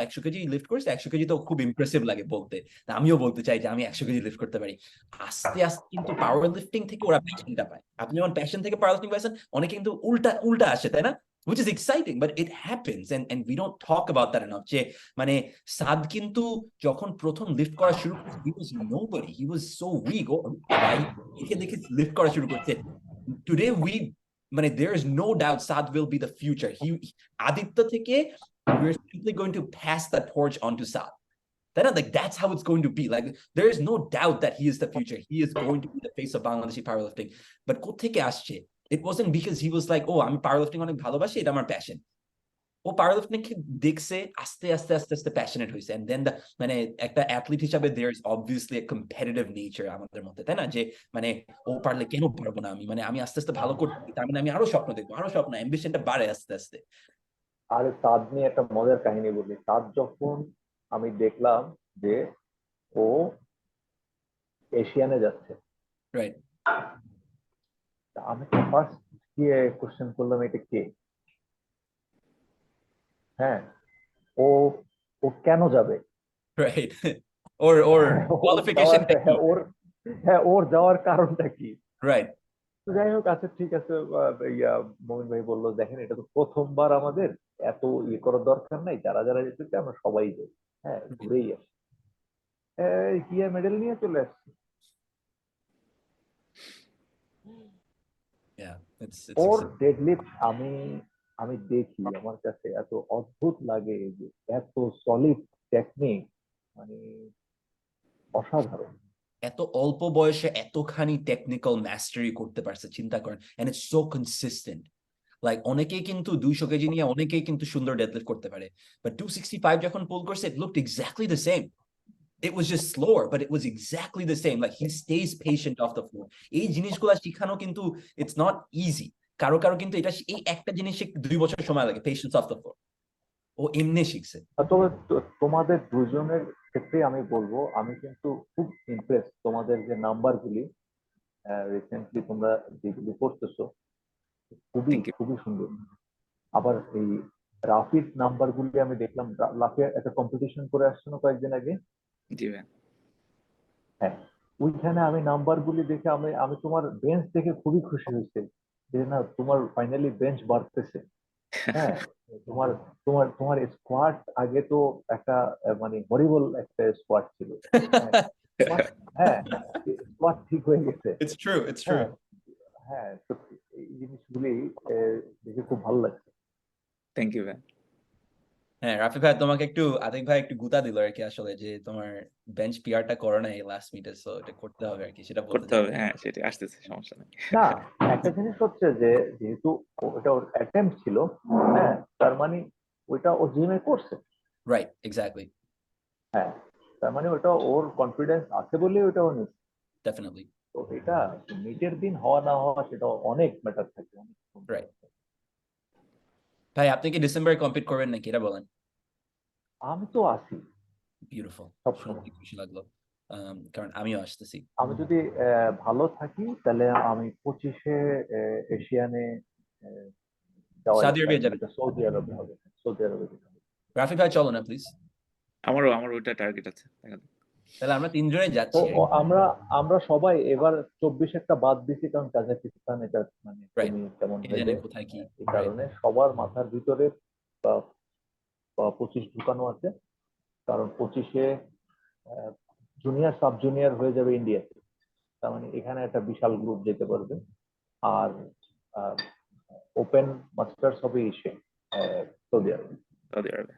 100 কেজি লিফট করছে, 100 কেজি তো খুব ইমপ্রেসিভ লাগে বলতে, আমিও বলতে চাই যে আমি 100 কেজি লিফট করতে পারি। আস্তে আস্তে কিন্তু পাওয়ার লিফটিং থেকে ওরা প্যাশনটা পায়। আপনি যেমন প্যাশন থেকে পাওয়ার লিফটিং পাইছেন, অনেকে কিন্তু উল্টা আসে, তাই না? Which is exciting, but it happens and we don't talk about that enough. যে মানে সাদ কিন্তু যখন প্রথম লিফট করা শুরু করছে, he was nobody, he was so weak. ও ভাই দেখে লিফট করা শুরু করছে। Today we মানে there is no doubt Saad will be the future. Aditya থেকে we're simply going to pass that torch on to Saad. Like that's how it's going to be. Like there is no doubt that he is the future. He is going to be the face of Bangladeshi powerlifting. But কোত্থেকে আসছে? It wasn't because he was like, oh, আমি powerlifting অনেক ভালোবাসি, এটা আমার passion. ও powerlifting দেখছে আস্তে আস্তে passionate হয়েছে, and then মানে একটা অ্যাথলিট হিসাবে there is obviously a competitive nature আমাদের মধ্যে, তাই না? যে মানে ও পারলে কেন পারবো না আমি, মানে আমি আস্তে আস্তে ভালো করতে, তার মানে আমি আরো স্বপ্ন দেখবো, আরো স্বপ্ন, অ্যাম্বিশনটা বাড়ে আস্তে আস্তে। আর সাদ নিয়ে একটা মজার কাহিনী বলি। সাদ যখন আমি দেখলাম যে ও এশিয়ানে যাচ্ছে, রাইট, আমি ফার্স্ট গিয়ে কোশ্চেন করলাম এটা কে, হ্যাঁ ও ও কেন যাবে, রাইট, ওর কোয়ালিফিকেশন কি, ওর যাওয়ার কারণটা কি। রাইট। তো যাই হোক, আচ্ছা ঠিক আছে, মমিন ভাই বললো দেখেন এটা তো প্রথমবার, আমাদের এত ইয়ে করার দরকার নাই, যারা যারা যেতে আমরা সবাই যাই, হ্যাঁ ঘুরেই আসি, গিয়ে মেডেল নিয়ে চলে আসছি। ওর ডেডলিফট আমি আমি দেখি, আমার কাছে এত অদ্ভুত লাগে যে এত সলিড টেকনিক, মানে অসাধারণ। এত অল্প বয়সে এতখানি টেকনিক্যাল মাস্টারি করতে পারছে, চিন্তা করেন, and it's so consistent. Like অনেকেই কিন্তু 200 কেজি নিয়ে অনেকেই কিন্তু সুন্দর ডেডলিফট করতে পারে, বাট 265 যখন পুল করছে, it looked exactly the same. It was just slower, but it was exactly the same. Like he stays patient off the floor. এই জিনিসগুলো শিখানো কিন্তু it's not easy. কারো কিন্তু এটা এই একটা জিনিস 2 বছর সময় লাগে, patience off the floor. ও এমনি শিখছে। তবে তোমাদের দুজনের ক্ষেত্রে আমি বলবো, আমি কিন্তু খুব ইমপ্রেস তোমাদের যে নাম্বারগুলি রিসেন্টলি তোমরা যেগুলি করতেছো, খুবই খুবই সুন্দর। আবার এই রাফির নাম্বারগুলি আমি দেখলাম, রাফি একটা কম্পিটিশন করে আসছে না কয়েকদিন আগে, জি ভাই, হ্যাঁ ওইখানে আমি নাম্বারগুলি দেখে আমি আমি তোমার বেঞ্চ দেখে খুবই খুশি হয়েছে যে না তোমার ফাইনালি বেঞ্চ বাড়তেছে। হ্যাঁ তোমার তোমার তোমার স্কোয়াড আগে তো একটা মানে হরিবল একটা স্কোয়াড ছিল, হ্যাঁ স্কোয়াড ঠিক হয়ে গেছে। It's true, it's true. হ্যাঁ সত্যি এই জিনিসগুলি দেখে খুব ভালো লাগছে। থ্যাংক ইউ ভাই। হ্যাঁ রাফি ভাই, তোমাকে একটু আতিক ভাই একটু গুতা দিল আর কি, আসলে যে তোমার বেঞ্চ পিআরটা করো না এই লাস্ট মিনিটে, সো এটা করতে হবে আর কি, সেটা বলতে করতে হবে, হ্যাঁ সেটা আসতেছে, সমস্যা নেই। না একটা জিনিস হচ্ছে যে যেহেতু ওটা ওর অ্যাটেম্প ছিল, হ্যাঁ তার মানে ওইটা ও জিমে করছে, রাইট, এক্স্যাক্টলি, হ্যাঁ তার মানে ওটা ওর কনফিডেন্স আছে বলে ওটা ও নিচ্ছে। ডেফিনেটলি, তো এটা মিটের দিন হওয়া না হওয়া সেটা অনেক ম্যাটার থাকে, অনেক। রাইট। ভাই আপনি কি ডিসেম্বরে কমপ্লিট করবেন নাকি, এটা বলেন? আমি তো আছি বিউটিফুল, সবসময়। শুনতে খুশি লাগলো, কারণ আমিও আসতেছি। আমি যদি ভালো থাকি তাহলে আমি 25-এ এশিয়ানে যাওয়ার সৌদি একটা, আরবে যাবেন? যেটা সৌদি আরবে হবে, সৌদি আরবে যেতে হবে। রাফি ভাই চলো না প্লিজ, আমার ওইটা টার্গেট আছে, দেখা যাক। তাহলে আমরা 3 জনে তো যাচ্ছি। আমরা আমরা সবাই এবার 24 একটা বাদ দিছি, কারণ কাজাকিস্তান এটা মানে রাইট, তুমি কেমন এই হয়ে জানি যায়, কোথায় কি, এই রাইট। কারণে সবার মাথার ভিতরে 25 ঢুকানো আছে, কারণ 25-এ জুনিয়র সাব জুনিয়র হয়ে যাবে ইন্ডিয়াতে, তার মানে এখানে একটা বিশাল গ্রুপ যেতে পারবে। আর ওপেন মাস্টার্স হবে সৌদি আরবে। সৌদি আরবে।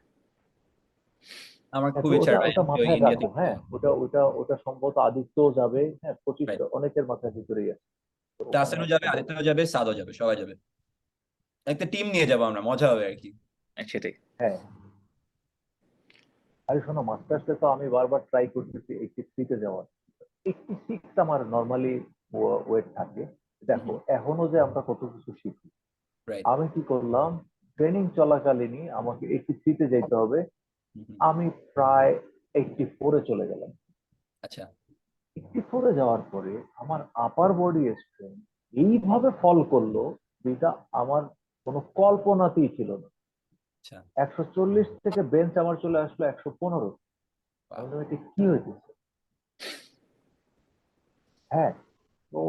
আমার হ্যাঁ, খুব তো ইচ্ছা ওটা ভাই ওটা ওই মাথায় ইন্ডিয়া রাখো। থেকে। হ্যাঁ, ওটা ওটা ওটা সম্ভবত আদিত্য যাবে। হ্যাঁ, 25 রাইট, অনেকের মাথার ভিতরেই আছে। তো ওখানে তাসেনও যাবে, সম্ভব। আদিত্য যাবে, সাদও যাবে, সবাই যাবে, একটা টিম নিয়ে যাবো আমরা, মজা হবে আর কি। সেটাই। হ্যাঁ, আরে শোনো, মাস্টার্সে তো আমি বারবার ট্রাই করতেছি 83 তে যাওয়ার। 86 আমার নর্মালি ওয়েট থাকে। দেখো এখনো যে আমরা কত কিছু শিখি। রাইট। আমি কি করলাম, ট্রেনিং চলাকালীনই আমাকে 83 তে যেতে হবে, আমি প্রায় 84-এ চলে গেলাম। আচ্ছা 84-এ যাওয়ার পরে আমার আপার বডি স্ট্রেংথ এইভাবে ফল করলো, যেটা আমার কোনো কল্পনাতেই ছিল না। আচ্ছা। 140 থেকে বেঞ্চ আমার চলে আসলো 115। Wow. আমি বললাম, এটা কি হয়েছে? হ্যাঁ, তো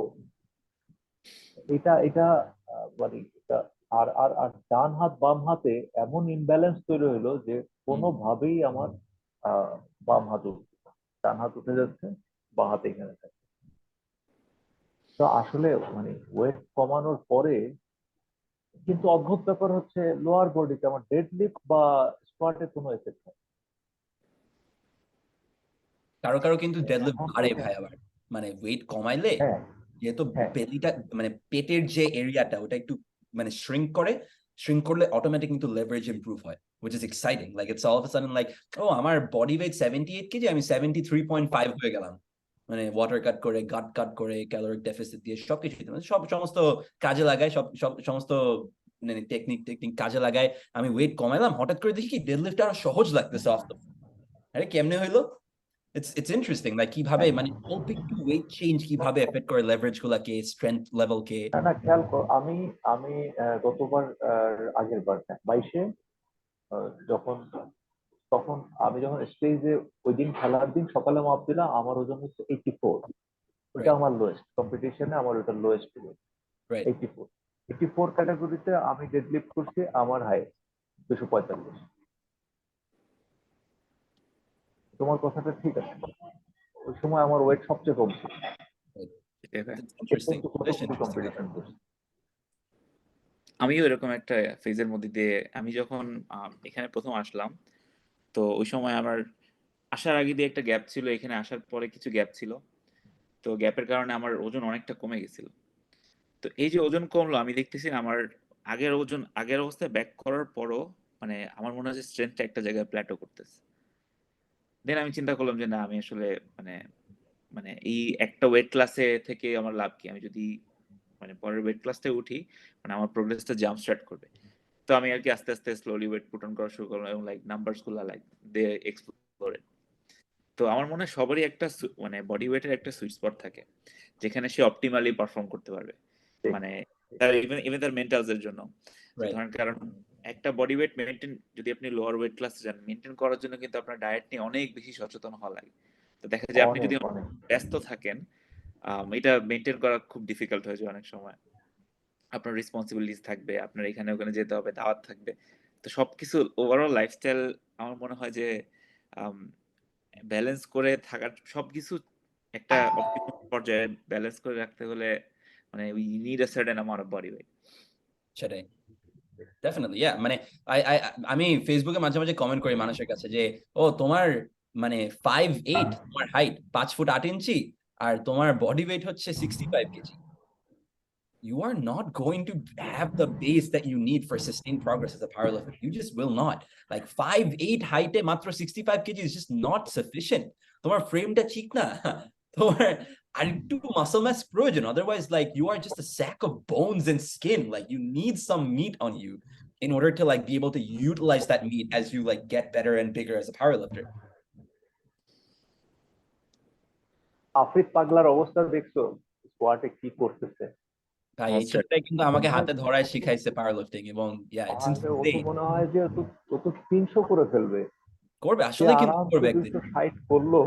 এটা এটা মানে এটা, আর আর আর ডান হাত বাম হাতে এমন ইমব্যালেন্স তৈরি হলো যে কোনোভাবেই আমার বাম হাত উঠছে না। ডান হাত উঠে যাচ্ছে, বাম হাতে এখানে থাকে। তো আসলে মানে ওয়েট কমানোর পরে কিন্তু অদ্ভুত ব্যাপার হচ্ছে, লোয়ার বডিতে আমার ডেড লিফট বা স্কোয়াটে কোনো এফেক্ট হয় কারো কারো কিন্তু ডেডলিফট এখন বাড়ে ওটা। ভাই আবার, মানে ওয়েট কমাইলে হ্যাঁ, যেহেতু হ্যাঁ, বেলিটা মানে পেটের যে এরিয়াটা ওটা একটু মানে শ্রিঙ্ক করলে অটোমেটিক কিন্তু লেভারেজ ইমপ্রুভ হয়, which is exciting, like it's all of a sudden like ও আমার বডি ওয়েট 78 কেজি, আমি 73.5 হয়ে গেলাম, মানে ওয়াটার কাট করে, গাট কাট করে, ক্যালোরিক ডেফিসিট দিয়ে সবকিছু, মানে সব সমস্ত কাজে লাগায়, সব সমস্ত মানে টেকনিক কাজে লাগায়, আমি ওয়েট কমাইলাম, হঠাৎ করে দেখি কি ডেডলিফট আরো সহজ লাগতেছে অফ দ্য, আরে কেমনে হইলো? It's interesting, like কিভাবে হ্যাঁ। মানে অল্প একটু ওয়েট চেঞ্জ কিভাবে এফেক্ট করে লেভারেজ গুলাকে, স্ট্রেংথ লেভেল কে। না না, খেয়াল করো, আমি আমি গতবার আগের বার 22-এ যখন, তখন আমি যখন স্টেজে, ওই দিন খেলার দিন সকালে মাপ দিলাম, আমার ওজন হচ্ছে 84। ওটা রাইট, আমার লোয়েস্ট কম্পিটিশনে, আমার ওটা লোয়েস্ট ওয়েট রাইট। 84। 84 ক্যাটাগরিতে আমি ডেডলিফট করছি, আমার হাইস্ট 245। তোমার কথাটা ঠিক আছে, ওই সময় আমার ওয়েট সবচেয়ে কম ছিল। সেটাই ভাই। এরপর ইন্টারেস্টিং, তো বেশ কতগুলো ইন্টারেস্টিং কম্পিটিশন ব্যাপার। করছি। আমিও এরকম একটা ফেজের মধ্যে দিয়ে, আমি যখন এখানে প্রথম আসলাম, তো ওই সময় আমার আসার আগে দিয়ে একটা গ্যাপ ছিল, এখানে আসার পরে কিছু গ্যাপ ছিল। তো গ্যাপের কারণে আমার ওজন অনেকটা কমে গেছিল। তো এই যে ওজন কমলো, আমি দেখতেছি না আমার আগের অবস্থায় ব্যাক করার পরও মানে আমার মনে হচ্ছে স্ট্রেংথটা একটা জায়গায় প্ল্যাটো করতেছে। দেন আমি চিন্তা করলাম যে না, আমি আসলে মানে মানে এই একটা ওয়েট ক্লাসে থেকে আমার লাভ কি, আমি যদি মানে পরের ওয়েট ক্লাসটায় উঠি, মানে আমার প্রোগ্রেসটা জাম্প স্টার্ট করবে। তো আমি আর কি আস্তে আস্তে স্লোলি ওয়েট পুট অন করা শুরু করলাম, এবং লাইক নাম্বারস গুলা লাইক দে এক্সপ্লোর। তো আমার মনে হয় সবারই একটা মানে বডি ওয়েটের একটা সুইট স্পট থাকে, যেখানে সে অপটিমালি পারফর্ম করতে পারবে, ঠিক, মানে তার ইভেন ইভেন তার মেন্টালস এর জন্য। যে রাইট। ধরেন, কারণ একটা বডি ওয়েট মেনটেন, যদি আপনি লোয়ার ওয়েট ক্লাসে যান, মেনটেন করার জন্য কিন্তু আপনার ডায়েট নিয়ে অনেক বেশি সচেতন হওয়া লাগে। তো দেখা যায় আপনি অনেক যদি অনেক। ব্যস্ত থাকেন, এটা মেনটেন করা খুব ডিফিকাল্ট হয়ে যায় অনেক সময়। আপনার রেসপন্সিবিলিটিস থাকবে, আপনার এখানে ওখানে যেতে হবে, দাওয়াত থাকবে। তো সবকিছু ওভারঅল লাইফস্টাইল আমার মনে হয় যে ব্যালেন্স করে থাকার সবকিছু একটা অপটিমাম পর্যায়ে ব্যালেন্স করে রাখতে হলে মানে we need a certain amount of body weight. সেটাই, ডেফিনেটলি, ইয়া, মানে আমি ফেসবুকে মাঝে মাঝে কমেন্ট করি মানুষের কাছে যে ও তোমার মানে 5'8" তোমার হাইট, 5'8" আর তোমার বডি ওয়েট হচ্ছে 65 KG, you are not going to have the base that you need for sustained progress as a powerlifter. You just will not. Like 5'8" height matro 65 kg is just not sufficient. তোমার ফ্রেমটা ঠিক না, তোমার আর একটু muscle mass প্রয়োজন, otherwise like you are just a sack of bones and skin. Like you need some meat on you in order to like be able to utilize that meat as you like get better and bigger as a powerlifter. Afrid পাগলার অবস্থা দেখছো, স্কোয়াটে কি করতেছে? ভাই এই monster. ছেলেটাই কিন্তু ও আমাকে মনে হয়, হাতে ধরায় শিখাইছে পাওয়ার লিফটিং, এবং ইয়া ইটস আরে ও তো ইনসেইন। মনে হয় যে ও তো 300 করে ফেলবে। করবে, সে আসলে কিন্তু আরামসে করবে একদিন। 260 করলো।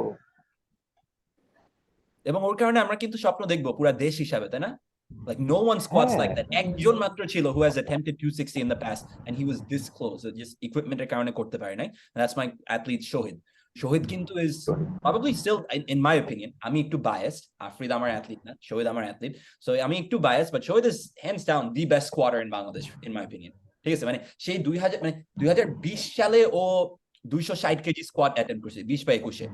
এবং ওর কারণে আমরা কিন্তু স্বপ্ন দেখবো পুরা দেশ হিসাবে, তাই না? Like no one squats হ্যাঁ, like that. একজন মাত্র ছিল who has attempted 260 in the past and he was this close. So just equipment এর কারণে করতে পারে নাই. And that's my athlete Shohid. Shohid কিন্তু is probably still in my opinion, আমি একটু biased. আফ্রিদ আমার athlete না, Shohid আমার athlete. So আমি একটু biased, but Shohid is hands down the best squatter in Bangladesh in my opinion. ঠিক আছে, মানে সেই 2000 মানে 2020 সালে ও 260 কেজি স্কোয়াট অ্যাটেম্প করছে 20/21-এ।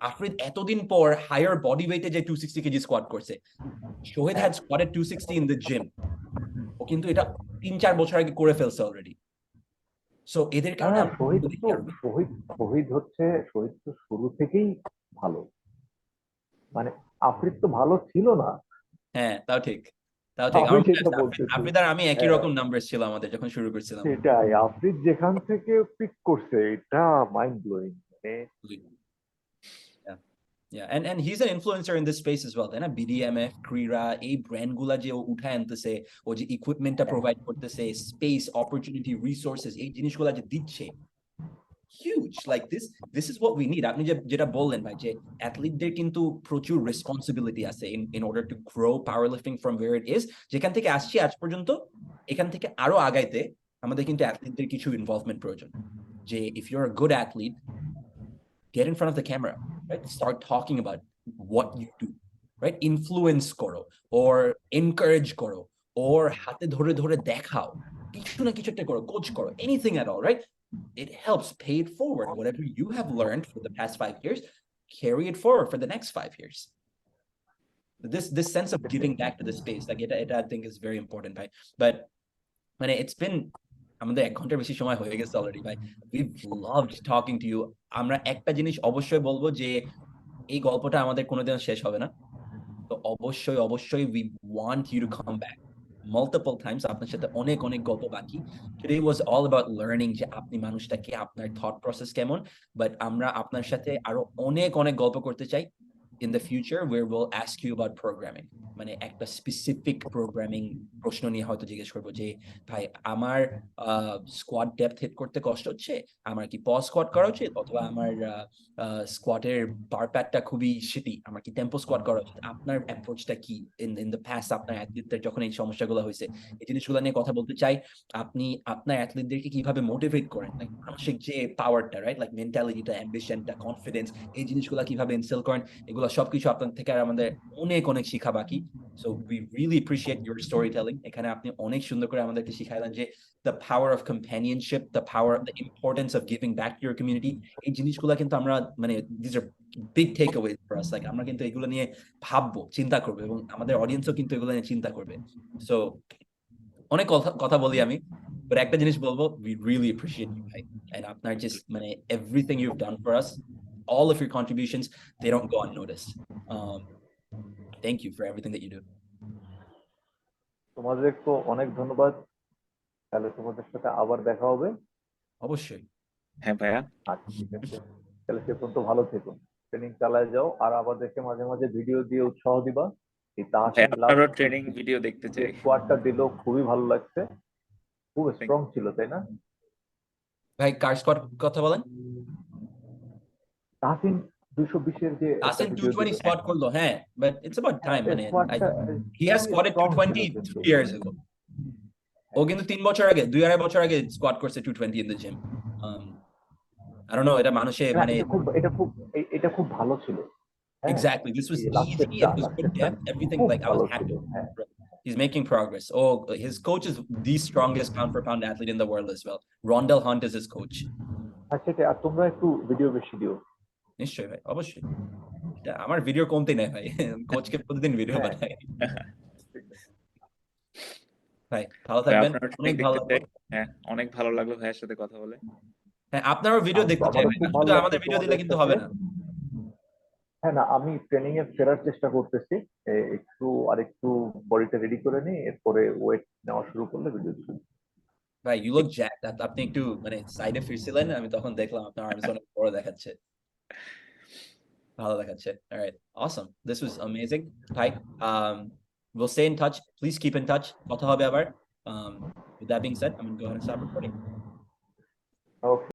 আফরিদ এতদিন পর হায়ার বডি ওয়েটে যে 260 কেজি স্কোয়াট করছে। শহীদ হ্যাড স্কোয়াটেড 260 ইন দ্য জিম, ও কিন্তু এটা 3-4 বছর আগে করে ফেলছে অলরেডি। সো এদের না কারণে না, আমরা শহীদ দেখি তো আরো শহীদ তো শুরু থেকেই ভালো, মানে আফ্রিদ তো ভালো ছিল না, হ্যাঁ, তাও ঠিক, তাও ঠিক। আমি আমার মনে সেটা আছে বলতেছি। আফ্রিদ আর আমি একই রকম নাম্বার ছিল আমাদের যখন শুরু করছিলাম। সেটাই, আফ্রিদ যেখান থেকে পিক করছে এটা মাইন্ড ব্লোয়িং, মানে Yeah. Yeah, and he's an influencer in this space as well, তাই না? BDMF, ক্রীড়া, এই ব্র্যান্ড গুলা যে ও উঠায় আনতেছে, ও যে ইকুইপমেন্টটা প্রোভাইড করতেছে, স্পেস, অপরচুনিটি, রিসোর্সেস, এই জিনিসগুলা যে দিচ্ছে, huge. Like this is what we need. আপনি যেটা বললেন ভাই, যে অ্যাথলিটদের কিন্তু প্রচুর রেসপন্সিবিলিটি আছে in order to grow power lifting from where it is. যেখান থেকে আসছি আজ পর্যন্ত, এখান থেকে আরো আগাইতে আমাদের কিন্তু অ্যাথলিটদের কিছু ইনভলভমেন্ট প্রয়োজন। যে if you are a good athlete, get in front of the camera, right? Start talking about what you do, right? Influence koro, or encourage koro, or হাতে ধরে ধরে দেখাও, কিছু না কিছু একটা করো, coach করো, anything at all, right? It helps pay it forward. Whatever you have learned for the past 5 years, carry it forward for the next 5 years. This sense of giving back to the space, like it I think is very important, right? But মানে it's been আমাদের 1 ঘন্টার বেশি সময় হয়ে গেছে already ভাই। We've loved talking to you. আমরা একটা জিনিস অবশ্যই বলবো যে এই গল্পটা আমাদের কোনোদিনও শেষ হবে না। তো অবশ্যই we want you to come back multiple times. আপনার সাথে অনেক গল্প বাকি। Today was all about learning যে আপনি মানুষটাকে, আপনার thought process কেমন, বাট আমরা আপনার সাথে আরো অনেক গল্প করতে চাই in the future, where we'll ask you about programming. মানে একটা স্পেসিফিক প্রোগ্রামিং প্রশ্ন নিয়ে হয়তো জিজ্ঞেস করবো যে ভাই আমার স্কোয়াড ডেপথ হিট করতে কষ্ট হচ্ছে, আমার কি পজ স্কোয়াড করা উচিত, অথবা আমার স্কোয়াডের বার প্যাডটা খুবই শিটি, আমার কি টেম্পো স্কোয়াড করা উচিত, আপনার অ্যাপ্রোচটা কি ইন দ্য পাস্ট, আপনার অ্যাথলিটদের যখন এই সমস্যাগুলো হয়েছে, এই জিনিসগুলো নিয়ে কথা বলতে চাই। আপনি আপনার অ্যাথলিটদেরকে কিভাবে মোটিভেট করেন, লাইক মানসিক যে পাওয়ারটা, রাইট, লাইক মেন্টালিটিটা, অ্যাম্বিশনটা, কনফিডেন্স, এই জিনিসগুলো কিভাবে ইনস্টল করেন, এগুলো সবকিছু আপনার থেকে আর আমাদের অনেক শিখা বাকি। So we really appreciate your story telling. এখানে আপনি অনেক সুন্দর করে আমাদেরকে শিখাইলেন যে the power of companionship, the power, the importance of giving back to your community. এই জিনিসগুলো কিন্তু আমরা মানে these are big takeaways for us. Like আমরা কিন্তু এগুলো নিয়ে ভাববো, চিন্তা করবো, এবং আমাদের অডিয়েন্সও কিন্তু এগুলো নিয়ে চিন্তা করবে। সো অনেক কথা বলি আমি, বাট একটা জিনিস বলবো, we really appreciate you ভাই, and আপনার just মানে everything you've done for us, all of your contributions, they don't go unnoticed. Thank you for everything that you do. তোমাদেরকে অনেক ধন্যবাদ। তাহলে তোমাদের সাথে আবার দেখা হবে। অবশ্যই। হ্যাঁ ভাইয়া, আচ্ছা ঠিক আছে, তাহলে সে পর্যন্ত ভালো থেকো, ট্রেনিং চালায় যাও, আর আমাদেরকে মাঝে মাঝে ভিডিও দিয়ে উৎসাহ দিবা। এই ভাই তাহসিন আপনারও ট্রেনিং ভিডিও দেখতে যে চাই। স্কোয়াডটা দিল খুবই ভালো লাগছে, খুব স্ট্রং ছিল, তাই না? ভাই কার স্কোয়াড কথা বলেন? তাহসিন 220 এর যে একটা Asin ভিডিও 220 দিল, squat করলো, হ্যাঁ, but it's about time, মানে স্কোয়াডটা he has squatted স্ট্রং ছিল 220 কিন্তু। 2 years ago. ও কিন্তু 3 বছর আগে, 2.5 বছর আগে স্কোয়াট করছে 220 in the gym. I don't know, এটা মানুষে না, মানে এটা খুব ভালো ছিল। হ্যাঁ, exactly, this was এই লাস্টের easy, টা it was good depth, everything, খুব like I was ভালো ছিল। happy. হ্যাঁ, He's making progress. Oh, his coach is the strongest pound for pound athlete in the world as well. Rondell Hunt is his coach. আর সেটা, আর তোমরা একটু video বেশি দিও। নিশ্চয়ই ভাই, অবশ্যই। এটা আমার ভিডিও কমতে নাই ভাই, কোচকে প্রতিদিন ভিডিও হ্যাঁ। বানাই। ভাই ভালো ভাই থাকবেন, আপনারও অনেক ট্রেনিং ভালো দেখতে লাগলো। চাই। হ্যাঁ, অনেক ভালো লাগলো ভাইয়ের সাথে কথা বলে। হ্যাঁ, আপনারও ভিডিও দেখতে চাই আমারও ভাই, খুব ভালো শুধু লাগছে আমাদের ভিডিও দিলে তোমাদের কিন্তু সাথে। হবে না। হ্যাঁ না, আমি ট্রেনিং এ ফেরার চেষ্টা করতেছি, আরেকটু বডিটা রেডি করে নিই, এরপরে ওয়েট নেওয়া শুরু করলে ভিডিও দিবো। ভাই ইউ লুক জ্যাকড, আপনি একটু মানে সাইডে ফিরছিলেন, আমি তখন দেখলাম আপনার আর্মস অনেক বড় দেখাচ্ছে, ভালো দেখাচ্ছে। Alright, awesome, this was amazing ভাই। we'll stay in touch, please keep in touch, কথা হবে আবার। With that being said, I'm going to go ahead and stop recording. Okay.